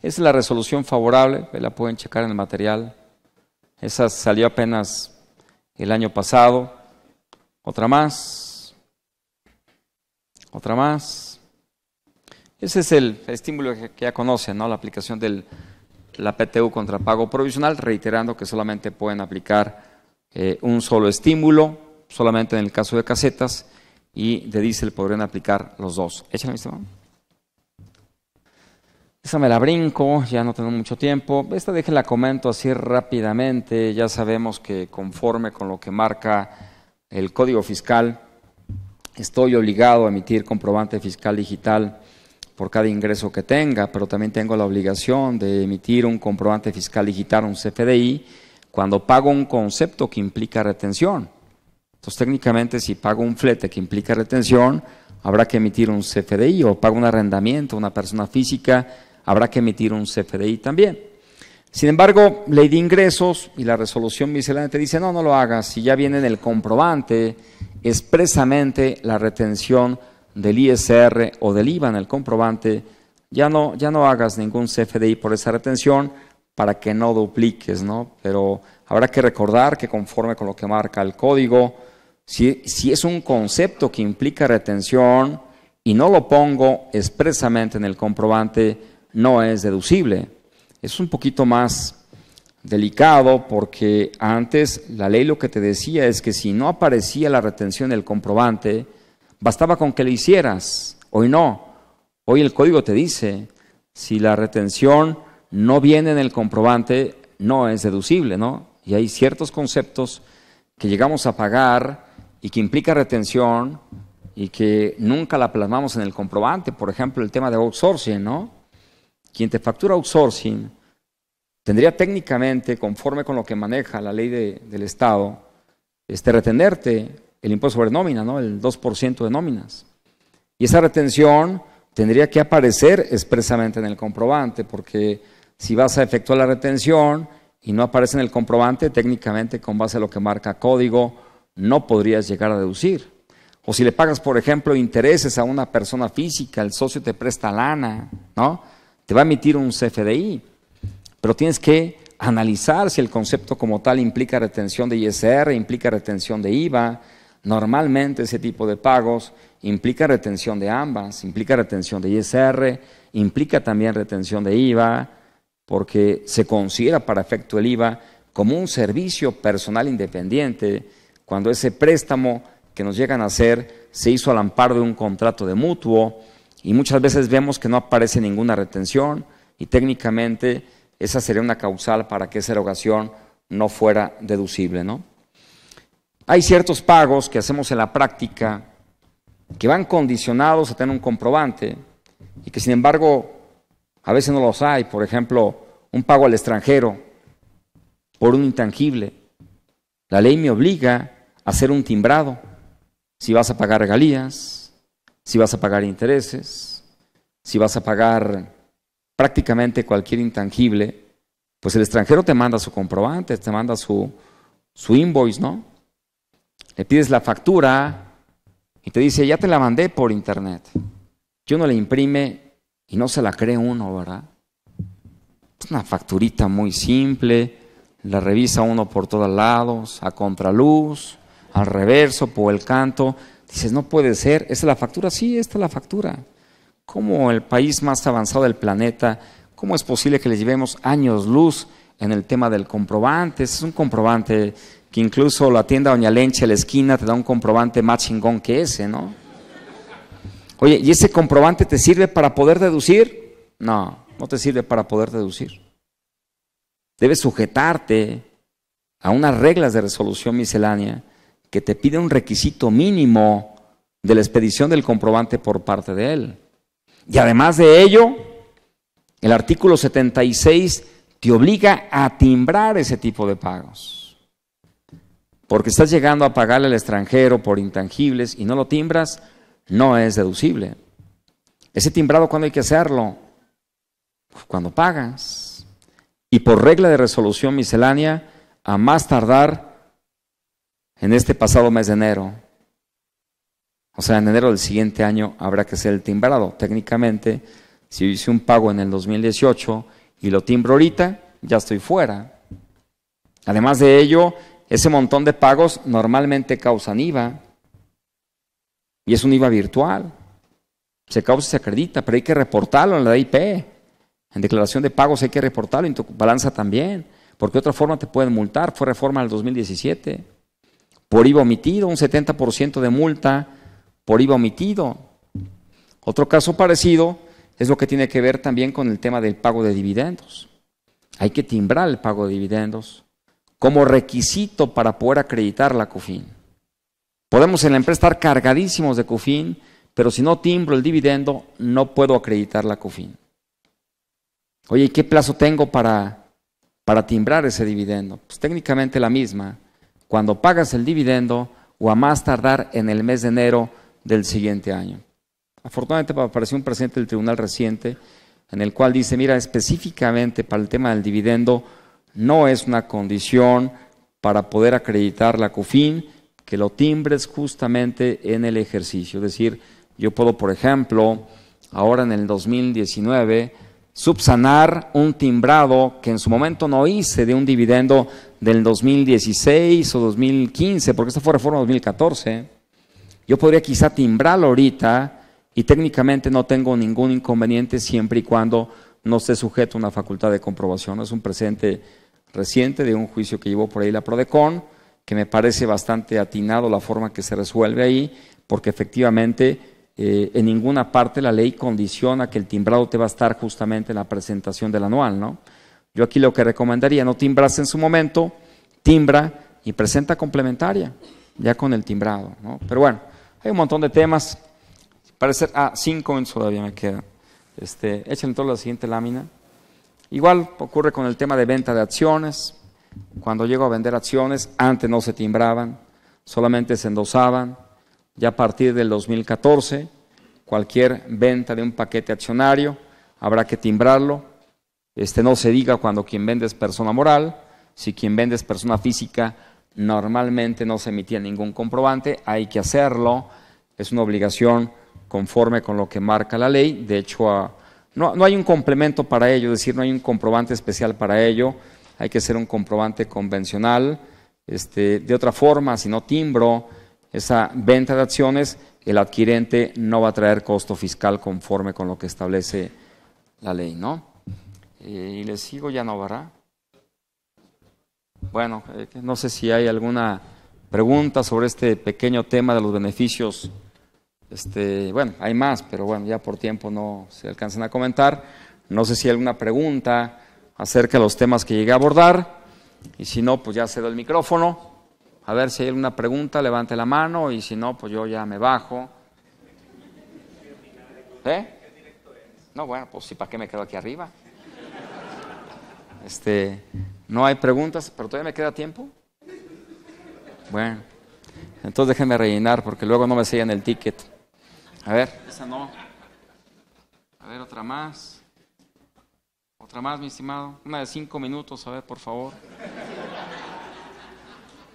B: Esa es la resolución favorable. La pueden checar en el material. Esa salió apenas el año pasado. Otra más. Otra más. Ese es el estímulo que ya conocen, ¿no? La aplicación de la PTU contra pago provisional, reiterando que solamente pueden aplicar un solo estímulo, solamente en el caso de casetas, y de diésel podrían aplicar los dos. Échale, mi estimado. Esa me la brinco, ya no tengo mucho tiempo. Esta déjenla comento así rápidamente. Ya sabemos que conforme con lo que marca el Código Fiscal, estoy obligado a emitir comprobante fiscal digital por cada ingreso que tenga, pero también tengo la obligación de emitir un comprobante fiscal digital, un CFDI, cuando pago un concepto que implica retención. Entonces, técnicamente, si pago un flete que implica retención, habrá que emitir un CFDI, o pago un arrendamiento a una persona física, habrá que emitir un CFDI también. Sin embargo, ley de ingresos y la resolución miscelánea te dice, no lo hagas, si ya viene en el comprobante expresamente la retención del ISR o del IVA en el comprobante, ya no hagas ningún CFDI por esa retención para que no dupliques, ¿no? Pero habrá que recordar que conforme con lo que marca el código, si es un concepto que implica retención y no lo pongo expresamente en el comprobante, no es deducible. Es un poquito más delicado porque antes la ley lo que te decía es que si no aparecía la retención del comprobante, bastaba con que lo hicieras. Hoy no. Hoy el código te dice, si la retención no viene en el comprobante, no es deducible, ¿no? Y hay ciertos conceptos que llegamos a pagar y que implica retención y que nunca la plasmamos en el comprobante. Por ejemplo, el tema de outsourcing, ¿no? Quien te factura outsourcing tendría técnicamente, conforme con lo que maneja la ley del Estado, retenerte el impuesto sobre nómina, ¿no? El 2% de nóminas. Y esa retención tendría que aparecer expresamente en el comprobante, porque si vas a efectuar la retención y no aparece en el comprobante, técnicamente, con base a lo que marca código, no podrías llegar a deducir. O si le pagas, por ejemplo, intereses a una persona física, el socio te presta lana, ¿no? Te va a emitir un CFDI, pero tienes que analizar si el concepto como tal implica retención de ISR, implica retención de IVA. Normalmente ese tipo de pagos implica retención de ambas, implica retención de ISR, implica también retención de IVA, porque se considera para efecto el IVA como un servicio personal independiente cuando ese préstamo que nos llegan a hacer se hizo al amparo de un contrato de mutuo, y muchas veces vemos que no aparece ninguna retención y técnicamente esa sería una causal para que esa erogación no fuera deducible, ¿no? Hay ciertos pagos que hacemos en la práctica que van condicionados a tener un comprobante y que sin embargo a veces no los hay. Por ejemplo, un pago al extranjero por un intangible. La ley me obliga a hacer un timbrado. Si vas a pagar regalías, si vas a pagar intereses, si vas a pagar prácticamente cualquier intangible, pues el extranjero te manda su comprobante, te manda su invoice, ¿no? Le pides la factura y te dice, ya te la mandé por internet. Y uno la imprime y no se la cree uno, ¿verdad? Es una facturita muy simple, la revisa uno por todos lados, a contraluz, al reverso, por el canto. Dices, no puede ser, ¿esta es la factura? Sí, esta es la factura. ¿Cómo el país más avanzado del planeta, cómo es posible que le llevemos años luz en el tema del comprobante? Es un comprobante que incluso la tienda Doña Lenche a la esquina te da un comprobante más chingón que ese, ¿no? Oye, ¿y ese comprobante te sirve para poder deducir? No, no te sirve para poder deducir. Debes sujetarte a unas reglas de resolución miscelánea que te pide un requisito mínimo de la expedición del comprobante por parte de él. Y además de ello, el artículo 76 te obliga a timbrar ese tipo de pagos. Porque estás llegando a pagarle al extranjero por intangibles y no lo timbras, no es deducible. Ese timbrado, ¿cuándo hay que hacerlo? Cuando pagas. Y por regla de resolución miscelánea, a más tardar en este pasado mes de enero. O sea, en enero del siguiente año habrá que hacer el timbrado. Técnicamente, si yo hice un pago en el 2018 y lo timbro ahorita, ya estoy fuera. Además de ello, ese montón de pagos normalmente causan IVA. Y es un IVA virtual. Se causa y se acredita, pero hay que reportarlo en la DIP. En declaración de pagos hay que reportarlo, en tu balanza también. Porque de otra forma te pueden multar. Fue reforma del 2017. Por IVA omitido, un 70% de multa por IVA omitido. Otro caso parecido es lo que tiene que ver también con el tema del pago de dividendos. Hay que timbrar el pago de dividendos como requisito para poder acreditar la CUFIN. Podemos en la empresa estar cargadísimos de CUFIN, pero si no timbro el dividendo, no puedo acreditar la COFIN. Oye, ¿y qué plazo tengo para timbrar ese dividendo? Pues técnicamente la misma. Cuando pagas el dividendo o a más tardar en el mes de enero del siguiente año. Afortunadamente apareció un precedente del tribunal reciente en el cual dice, mira, específicamente para el tema del dividendo no es una condición para poder acreditar la COFIN que lo timbres justamente en el ejercicio. Es decir, yo puedo, por ejemplo, ahora en el 2019, subsanar un timbrado que en su momento no hice de un dividendo del 2016 o 2015, porque esta fue reforma 2014. Yo podría quizá timbrarlo ahorita y técnicamente no tengo ningún inconveniente siempre y cuando no esté sujeto a una facultad de comprobación. Es un precedente reciente de un juicio que llevó por ahí la PRODECON, que me parece bastante atinado la forma que se resuelve ahí, porque efectivamente en ninguna parte la ley condiciona que el timbrado te va a estar justamente en la presentación del anual, ¿no? Yo aquí lo que recomendaría, no timbras en su momento, timbra y presenta complementaria, ya con el timbrado, ¿no? Pero bueno, hay un montón de temas. Parece, 5 minutos todavía me quedan. Échenle toda la siguiente lámina. Igual ocurre con el tema de venta de acciones. Cuando llego a vender acciones, antes no se timbraban, solamente se endosaban. Ya a partir del 2014, cualquier venta de un paquete accionario habrá que timbrarlo. No se diga cuando quien vende es persona moral. Si quien vende es persona física, normalmente no se emitía ningún comprobante. Hay que hacerlo. Es una obligación conforme con lo que marca la ley. De hecho, no hay un complemento para ello, es decir, no hay un comprobante especial para ello. Hay que hacer un comprobante convencional. De otra forma, si no timbro esa venta de acciones, el adquirente no va a traer costo fiscal conforme con lo que establece la ley, ¿no? Y les sigo, ya no, ¿verdad? Bueno, no sé si hay alguna pregunta sobre este pequeño tema de los beneficios. Bueno, hay más, pero bueno, ya por tiempo no se alcanzan a comentar. No sé si hay alguna pregunta acerca de los temas que llegué a abordar, y si no, pues ya cedo el micrófono. A ver si hay alguna pregunta, levante la mano, y si no, pues yo ya me bajo. No, bueno, pues sí, ¿para qué me quedo aquí arriba? No hay preguntas, pero todavía me queda tiempo. Bueno, entonces déjenme rellenar, porque luego no me sellan el ticket. A ver, esa no. A ver, otra más. Otra más, mi estimado. Una de 5 minutos, a ver, por favor.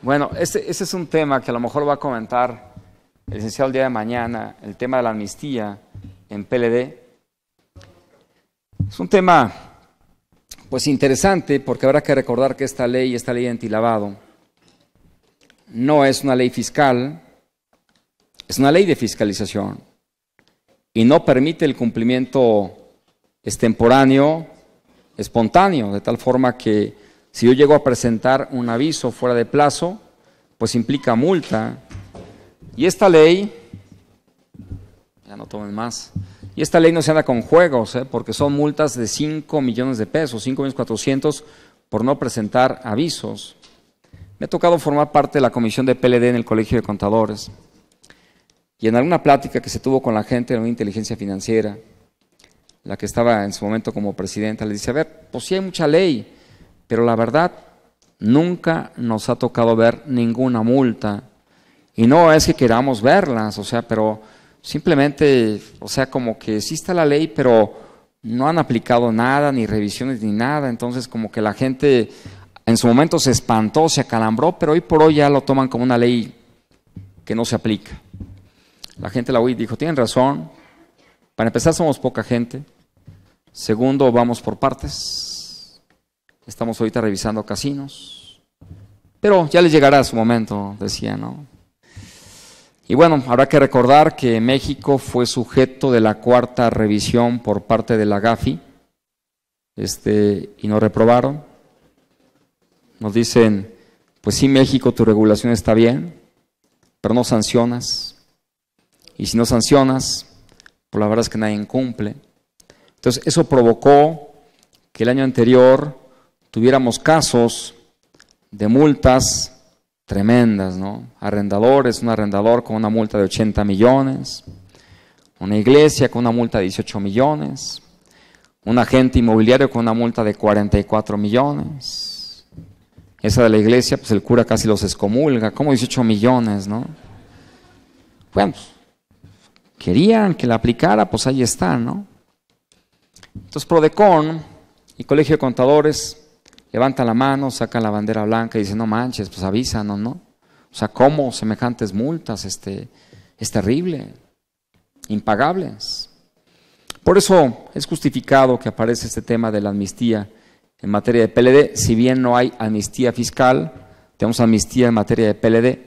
B: Bueno, ese es un tema que a lo mejor va a comentar el licenciado el día de mañana, el tema de la amnistía en PLD. Es un tema, pues, interesante, porque habrá que recordar que esta ley de antilavado, no es una ley fiscal, es una ley de fiscalización y no permite el cumplimiento extemporáneo, espontáneo, de tal forma que si yo llego a presentar un aviso fuera de plazo, pues implica multa. Y esta ley, ya no tomen más, y esta ley no se anda con juegos, porque son multas de 5 millones de pesos, 5.400.000 por no presentar avisos. Me ha tocado formar parte de la comisión de PLD en el Colegio de Contadores, y en alguna plática que se tuvo con la gente de la inteligencia financiera, la que estaba en su momento como presidenta, le dice, a ver, pues sí hay mucha ley, pero la verdad nunca nos ha tocado ver ninguna multa, y no es que queramos verlas, pero simplemente, como que sí está la ley, pero no han aplicado nada, ni revisiones, ni nada. Entonces como que la gente en su momento se espantó, se acalambró, pero hoy por hoy ya lo toman como una ley que no se aplica. La gente la oí y dijo, tienen razón, para empezar somos poca gente, segundo vamos por partes, estamos ahorita revisando casinos, pero ya les llegará su momento, decía, ¿no? Y bueno, habrá que recordar que México fue sujeto de la 4ª revisión por parte de la GAFI, y nos reprobaron. Nos dicen, pues sí, México, tu regulación está bien, pero no sancionas. Y si no sancionas, pues la verdad es que nadie cumple. Entonces, eso provocó que el año anterior tuviéramos casos de multas tremendas, ¿no? Arrendadores, un arrendador con una multa de 80 millones, una iglesia con una multa de 18 millones, un agente inmobiliario con una multa de 44 millones. Esa de la iglesia, pues el cura casi los excomulga. ¿Cómo 18 millones, no? Bueno, pues, querían que la aplicara, pues ahí está, ¿no? Entonces Prodecon y Colegio de Contadores levantan la mano, sacan la bandera blanca y dicen, no manches, pues avísanos, ¿no? O sea, ¿cómo semejantes multas? Es terrible, impagables. Por eso es justificado que aparece este tema de la amnistía en materia de PLD. Si bien no hay amnistía fiscal, tenemos amnistía en materia de PLD.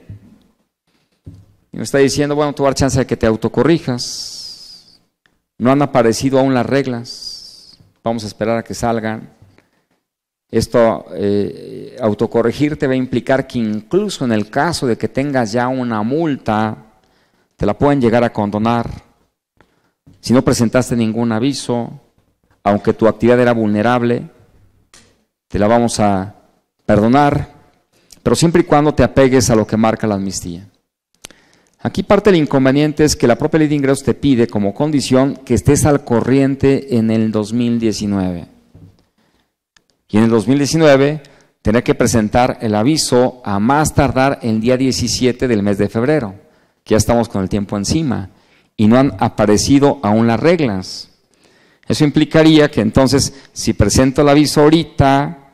B: Y me está diciendo, bueno, te voy a dar chance de que te autocorrijas. No han aparecido aún las reglas. Vamos a esperar a que salgan. Esto, autocorregirte va a implicar que incluso en el caso de que tengas ya una multa, te la pueden llegar a condonar. Si no presentaste ningún aviso, aunque tu actividad era vulnerable, te la vamos a perdonar, pero siempre y cuando te apegues a lo que marca la amnistía. Aquí parte del inconveniente es que la propia ley de ingresos te pide como condición que estés al corriente en el 2019. Y en el 2019 tenés que presentar el aviso a más tardar el día 17 del mes de febrero, que ya estamos con el tiempo encima, y no han aparecido aún las reglas. Eso implicaría que entonces, si presento el aviso ahorita,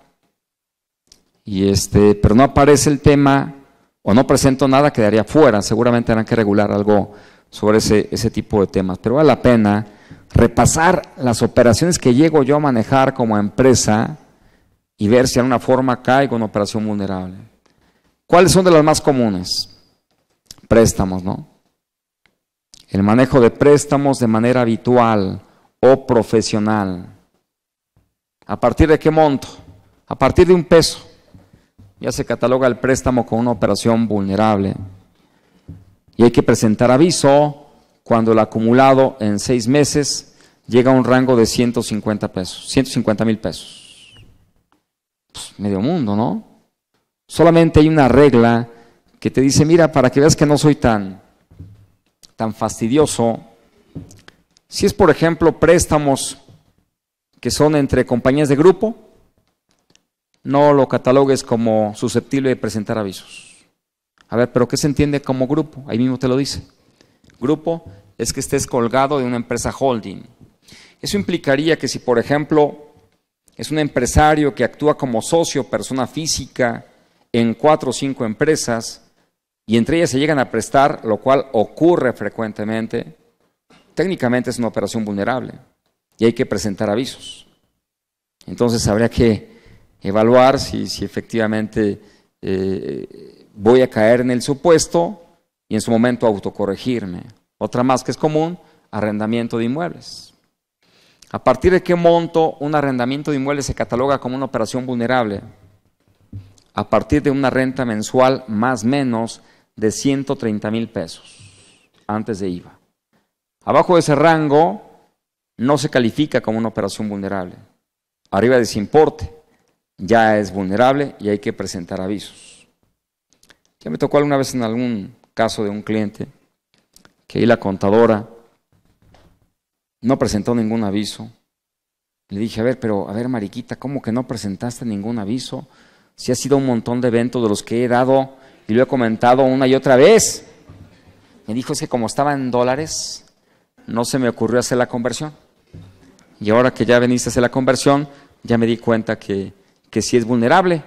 B: pero no aparece el tema, o no presento nada, quedaría fuera. Seguramente tendrán que regular algo sobre ese tipo de temas. Pero vale la pena repasar las operaciones que llego yo a manejar como empresa y ver si de alguna forma caigo en operación vulnerable. ¿Cuáles son de las más comunes? Préstamos, ¿no? El manejo de préstamos de manera habitual o profesional. ¿A partir de qué monto? A partir de $1. Ya se cataloga el préstamo como una operación vulnerable. Y hay que presentar aviso cuando el acumulado en 6 meses llega a un rango de 150 pesos, 150,000 pesos. Pues, medio mundo, ¿no? Solamente hay una regla que te dice, mira, para que veas que no soy tan fastidioso, si es, por ejemplo, préstamos que son entre compañías de grupo, no lo catalogues como susceptible de presentar avisos. A ver, ¿pero qué se entiende como grupo? Ahí mismo te lo dice. Grupo es que estés colgado de una empresa holding. Eso implicaría que si, por ejemplo, es un empresario que actúa como socio, persona física, en 4 o 5 empresas, y entre ellas se llegan a prestar, lo cual ocurre frecuentemente, técnicamente es una operación vulnerable y hay que presentar avisos. Entonces habría que evaluar si efectivamente voy a caer en el supuesto y en su momento autocorregirme. Otra más que es común, arrendamiento de inmuebles. ¿A partir de qué monto un arrendamiento de inmuebles se cataloga como una operación vulnerable? A partir de una renta mensual más o menos de 130,000 pesos antes de IVA. Abajo de ese rango no se califica como una operación vulnerable. Arriba de ese importe ya es vulnerable y hay que presentar avisos. Ya me tocó alguna vez en algún caso de un cliente que ahí la contadora no presentó ningún aviso. Le dije, a ver, mariquita, ¿cómo que no presentaste ningún aviso? Si ha sido un montón de eventos de los que he dado y lo he comentado una y otra vez. Me dijo, es que como estaba en dólares, no se me ocurrió hacer la conversión. Y ahora que ya veniste a hacer la conversión, ya me di cuenta que sí es vulnerable.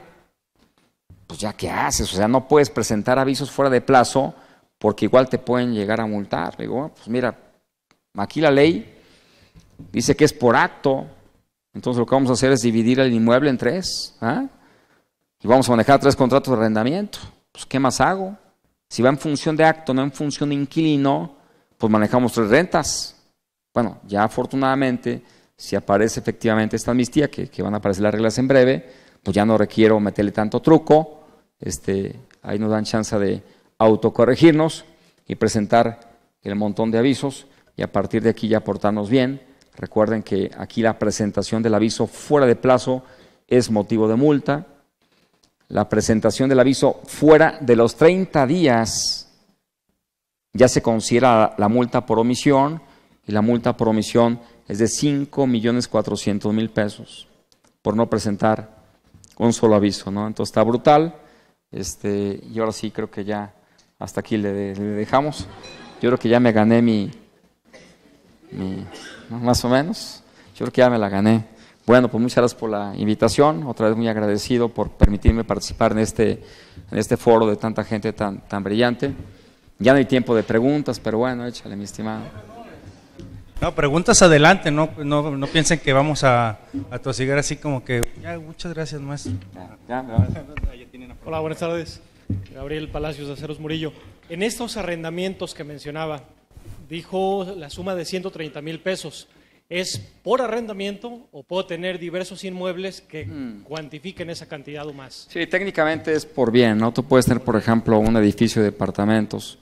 B: Pues ya, ¿qué haces? O sea, no puedes presentar avisos fuera de plazo porque igual te pueden llegar a multar. Le digo, pues mira, aquí la ley dice que es por acto. Entonces lo que vamos a hacer es dividir el inmueble en 3. Y vamos a manejar 3 contratos de arrendamiento. Pues, ¿qué más hago? Si va en función de acto, no en función de inquilino, pues manejamos 3 rentas. Bueno, ya afortunadamente, si aparece efectivamente esta amnistía, que van a aparecer las reglas en breve, pues ya no requiero meterle tanto truco. Ahí nos dan chance de autocorregirnos y presentar el montón de avisos y a partir de aquí ya portarnos bien. Recuerden que aquí la presentación del aviso fuera de plazo es motivo de multa. La presentación del aviso fuera de los 30 días ya se considera la multa por omisión y la multa por omisión es de 5.400.000 pesos por no presentar un solo aviso, ¿no? Entonces está brutal, y ahora sí creo que ya hasta aquí le dejamos. Yo creo que ya me gané ¿no? Más o menos, yo creo que ya me la gané. Bueno, pues muchas gracias por la invitación, otra vez muy agradecido por permitirme participar en este foro de tanta gente tan brillante. Ya no hay tiempo de preguntas, pero bueno, échale, mi estimado.
C: No, preguntas adelante, no piensen que vamos a tosigar así como que, ya, muchas gracias, maestro.
D: Hola, buenas tardes. Gabriel Palacios de Aceros Murillo. En estos arrendamientos que mencionaba, dijo la suma de 130,000 pesos. ¿Es por arrendamiento o puedo tener diversos inmuebles que cuantifiquen esa cantidad o más?
B: Sí, técnicamente es por bien, ¿no? Tú puedes tener, por ejemplo, un edificio de departamentos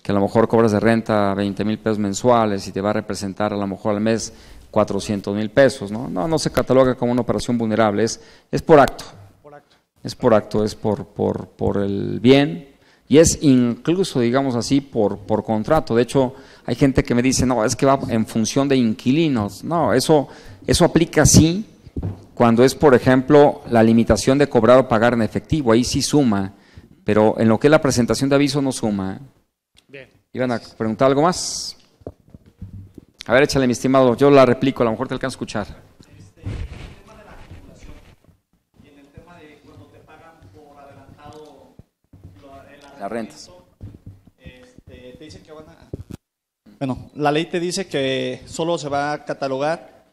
B: que a lo mejor cobras de renta 20,000 pesos mensuales y te va a representar a lo mejor al mes 400,000 pesos, ¿no? No se cataloga como una operación vulnerable, es por acto. Es por acto, es por el bien y es incluso, digamos así, por contrato. De hecho, hay gente que me dice, no, es que va en función de inquilinos. No, eso aplica sí cuando es, por ejemplo, la limitación de cobrar o pagar en efectivo. Ahí sí suma, pero en lo que es la presentación de aviso no suma.
D: Bien.
B: ¿Iban a preguntar algo más? A ver, échale, mi estimado, yo la replico, a lo mejor te alcanzo a escuchar.
E: En el tema de la acumulación y en el tema de cuando te pagan por adelantado
B: las rentas.
E: Te dicen que van a... Bueno, la ley te dice que solo se va a catalogar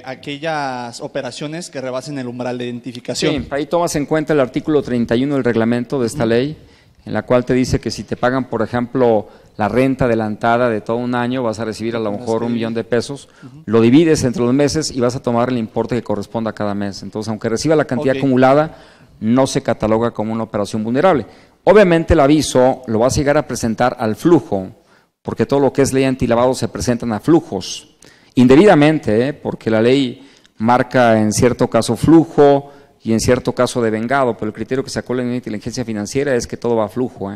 E: aquellas operaciones que rebasen el umbral de identificación.
B: Sí, ahí tomas en cuenta el artículo 31 del reglamento de esta ley, en la cual te dice que si te pagan, por ejemplo, la renta adelantada de todo un año, vas a recibir a lo mejor 1,000,000 de pesos, lo divides entre los meses y vas a tomar el importe que corresponda a cada mes. Entonces, aunque reciba la cantidad acumulada, no se cataloga como una operación vulnerable. Obviamente el aviso lo vas a llegar a presentar al flujo, porque todo lo que es ley antilavado se presentan a flujos, indebidamente, porque la ley marca en cierto caso flujo y en cierto caso devengado, pero el criterio que sacó la Unidad de Inteligencia Financiera es que todo va a flujo.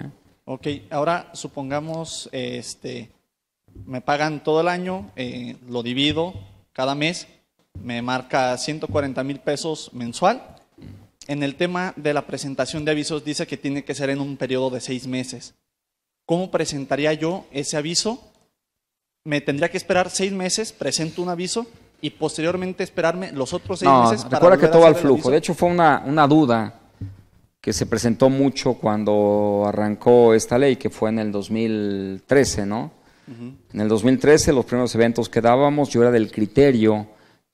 E: Ok, ahora supongamos, me pagan todo el año, lo divido cada mes, me marca 140,000 pesos mensual. En el tema de la presentación de avisos dice que tiene que ser en un periodo de 6 meses. ¿Cómo presentaría yo ese aviso? ¿Me tendría que esperar 6 meses, presento un aviso y posteriormente esperarme los otros 6 meses?
B: No, recuerda que todo va al flujo. De hecho, fue una duda que se presentó mucho cuando arrancó esta ley, que fue en el 2013, ¿no? En el 2013, los primeros eventos que dábamos, yo era del criterio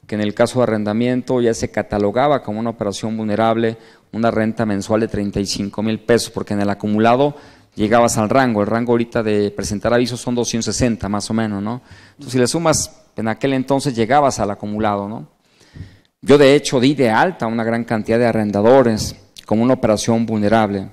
B: que en el caso de arrendamiento ya se catalogaba como una operación vulnerable, una renta mensual de 35,000 pesos, porque en el acumulado llegabas al rango. El rango ahorita de presentar avisos son 260 más o menos, ¿no? Entonces, si le sumas, en aquel entonces llegabas al acumulado, ¿no? Yo, de hecho, di de alta a una gran cantidad de arrendadores como una operación vulnerable.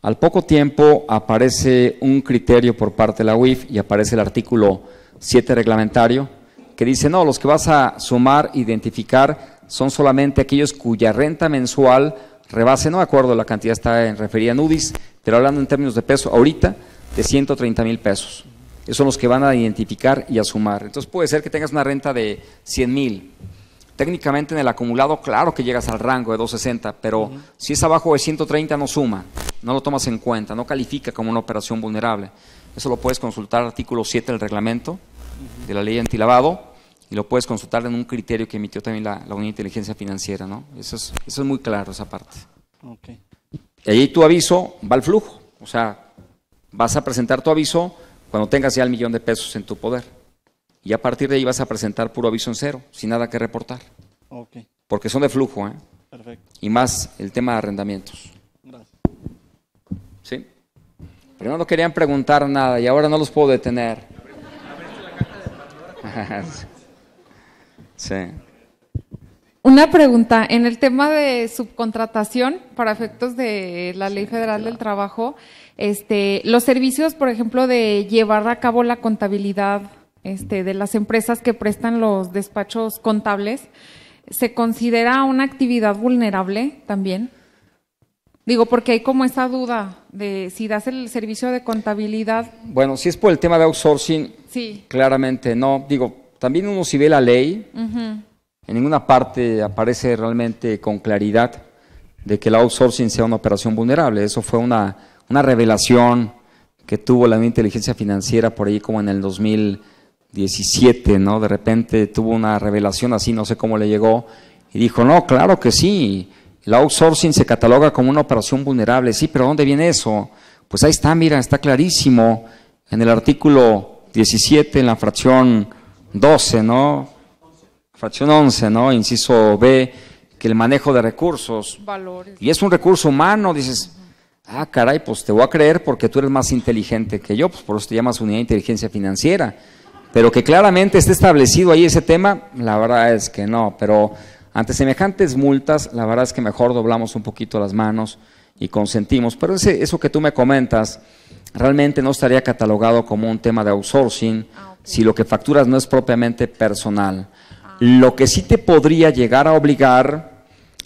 B: Al poco tiempo aparece un criterio por parte de la UIF y aparece el artículo 7 reglamentario que dice, no, los que vas a sumar, identificar, son solamente aquellos cuya renta mensual rebase, no me acuerdo, la cantidad está referida en UDIs, pero hablando en términos de peso, ahorita, de 130,000 pesos. Esos son los que van a identificar y a sumar. Entonces puede ser que tengas una renta de 100,000. Técnicamente en el acumulado, claro que llegas al rango de 260, pero si es abajo de 130 no suma, no lo tomas en cuenta, no califica como una operación vulnerable. Eso lo puedes consultar, artículo 7 del reglamento de la ley antilavado, y lo puedes consultar en un criterio que emitió también la Unidad de Inteligencia Financiera, ¿no? Eso es muy claro, esa parte.
E: Okay.
B: Y ahí tu aviso va al flujo, o sea, vas a presentar tu aviso cuando tengas ya el 1,000,000 de pesos en tu poder. Y a partir de ahí vas a presentar puro aviso en cero, sin nada que reportar.
E: Okay.
B: Porque son de flujo,
E: Perfecto.
B: Y más el tema de arrendamientos.
E: Gracias.
B: ¿Sí? Primero no querían preguntar nada y ahora no los puedo detener. Sí.
F: Una pregunta, en el tema de subcontratación para efectos de la Ley Federal del Trabajo, los servicios, por ejemplo, de llevar a cabo la contabilidad de las empresas que prestan los despachos contables, ¿se considera una actividad vulnerable también? Digo, porque hay como esa duda de si das el servicio de contabilidad.
B: Bueno, si es por el tema de outsourcing,
F: Sí.
B: claramente no. Digo, también uno si ve la ley, en ninguna parte aparece realmente con claridad de que el outsourcing sea una operación vulnerable. Eso fue una revelación que tuvo la inteligencia financiera por ahí como en el 2017, ¿no? De repente tuvo una revelación así, no sé cómo le llegó, y dijo, no, claro que sí, el outsourcing se cataloga como una operación vulnerable. Sí, pero ¿dónde viene eso? Pues ahí está, mira, está clarísimo en el artículo 17, en la fracción 12, ¿no? Fracción 11, ¿no? Inciso B, que el manejo de recursos.
F: Valores.
B: Y es un recurso humano, dices, ah, caray, pues te voy a creer porque tú eres más inteligente que yo, pues por eso te llamas unidad de inteligencia financiera. Pero que claramente esté establecido ahí ese tema, la verdad es que no. Pero ante semejantes multas, la verdad es que mejor doblamos un poquito las manos y consentimos. Pero eso que tú me comentas, realmente no estaría catalogado como un tema de outsourcing, si lo que facturas no es propiamente personal. Lo que sí te podría llegar a obligar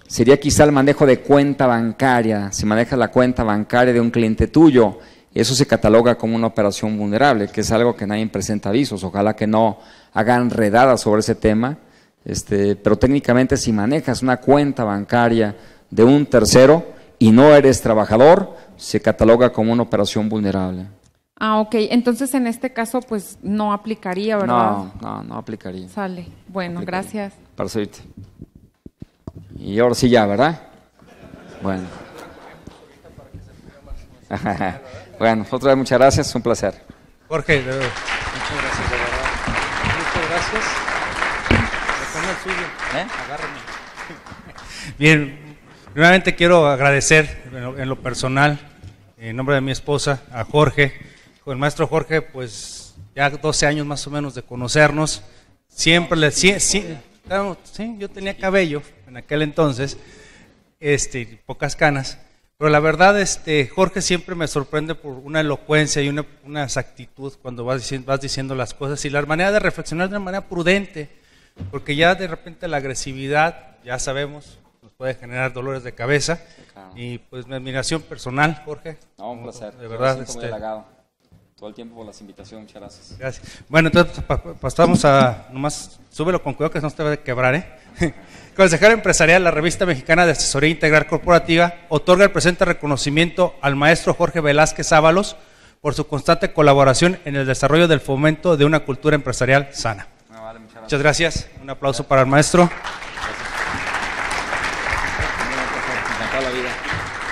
B: sería quizá el manejo de cuenta bancaria. Si manejas la cuenta bancaria de un cliente tuyo, eso se cataloga como una operación vulnerable, que es algo que nadie presenta avisos. Ojalá que no hagan redadas sobre ese tema, pero técnicamente si manejas una cuenta bancaria de un tercero y no eres trabajador, se cataloga como una operación vulnerable.
F: Ah, ok. Entonces, en este caso, pues, no aplicaría, ¿verdad?
B: No aplicaría.
F: Sale. Bueno,
B: Aplicaría.
F: gracias.
B: Para servirte. Y ahora sí ya, ¿verdad? Bueno. Bueno, otra vez muchas gracias, un placer.
C: Jorge, muchas gracias, de verdad. Muchas gracias. Le pongo el suyo. Agárrame. Bien, primeramente quiero agradecer en lo personal, en nombre de mi esposa, a Jorge. Con el maestro Jorge, pues ya 12 años más o menos de conocernos. Siempre claro, sí, yo tenía cabello en aquel entonces, pocas canas. Pero la verdad, Jorge siempre me sorprende por una elocuencia y una exactitud cuando vas diciendo las cosas y la manera de reflexionar de una manera prudente, porque ya de repente la agresividad, ya sabemos, nos puede generar dolores de cabeza. Claro. Y pues mi admiración personal, Jorge.
B: No, un placer.
C: De verdad.
B: Muy halagado. Todo el tiempo por las invitaciones, muchas gracias.
C: Gracias. Bueno, entonces pasamos a, nomás, súbelo con cuidado que no se te va a quebrar, Consejero Empresarial, la Revista Mexicana de Asesoría Integral Corporativa, otorga el presente reconocimiento al maestro Jorge Velázquez Ábalos por su constante colaboración en el desarrollo del fomento de una cultura empresarial sana.
B: Vale,
C: muchas gracias. Un aplauso para el maestro.
B: Gracias. La vida.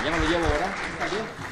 B: Ya me lo llevo, ¿verdad? ¿Está bien?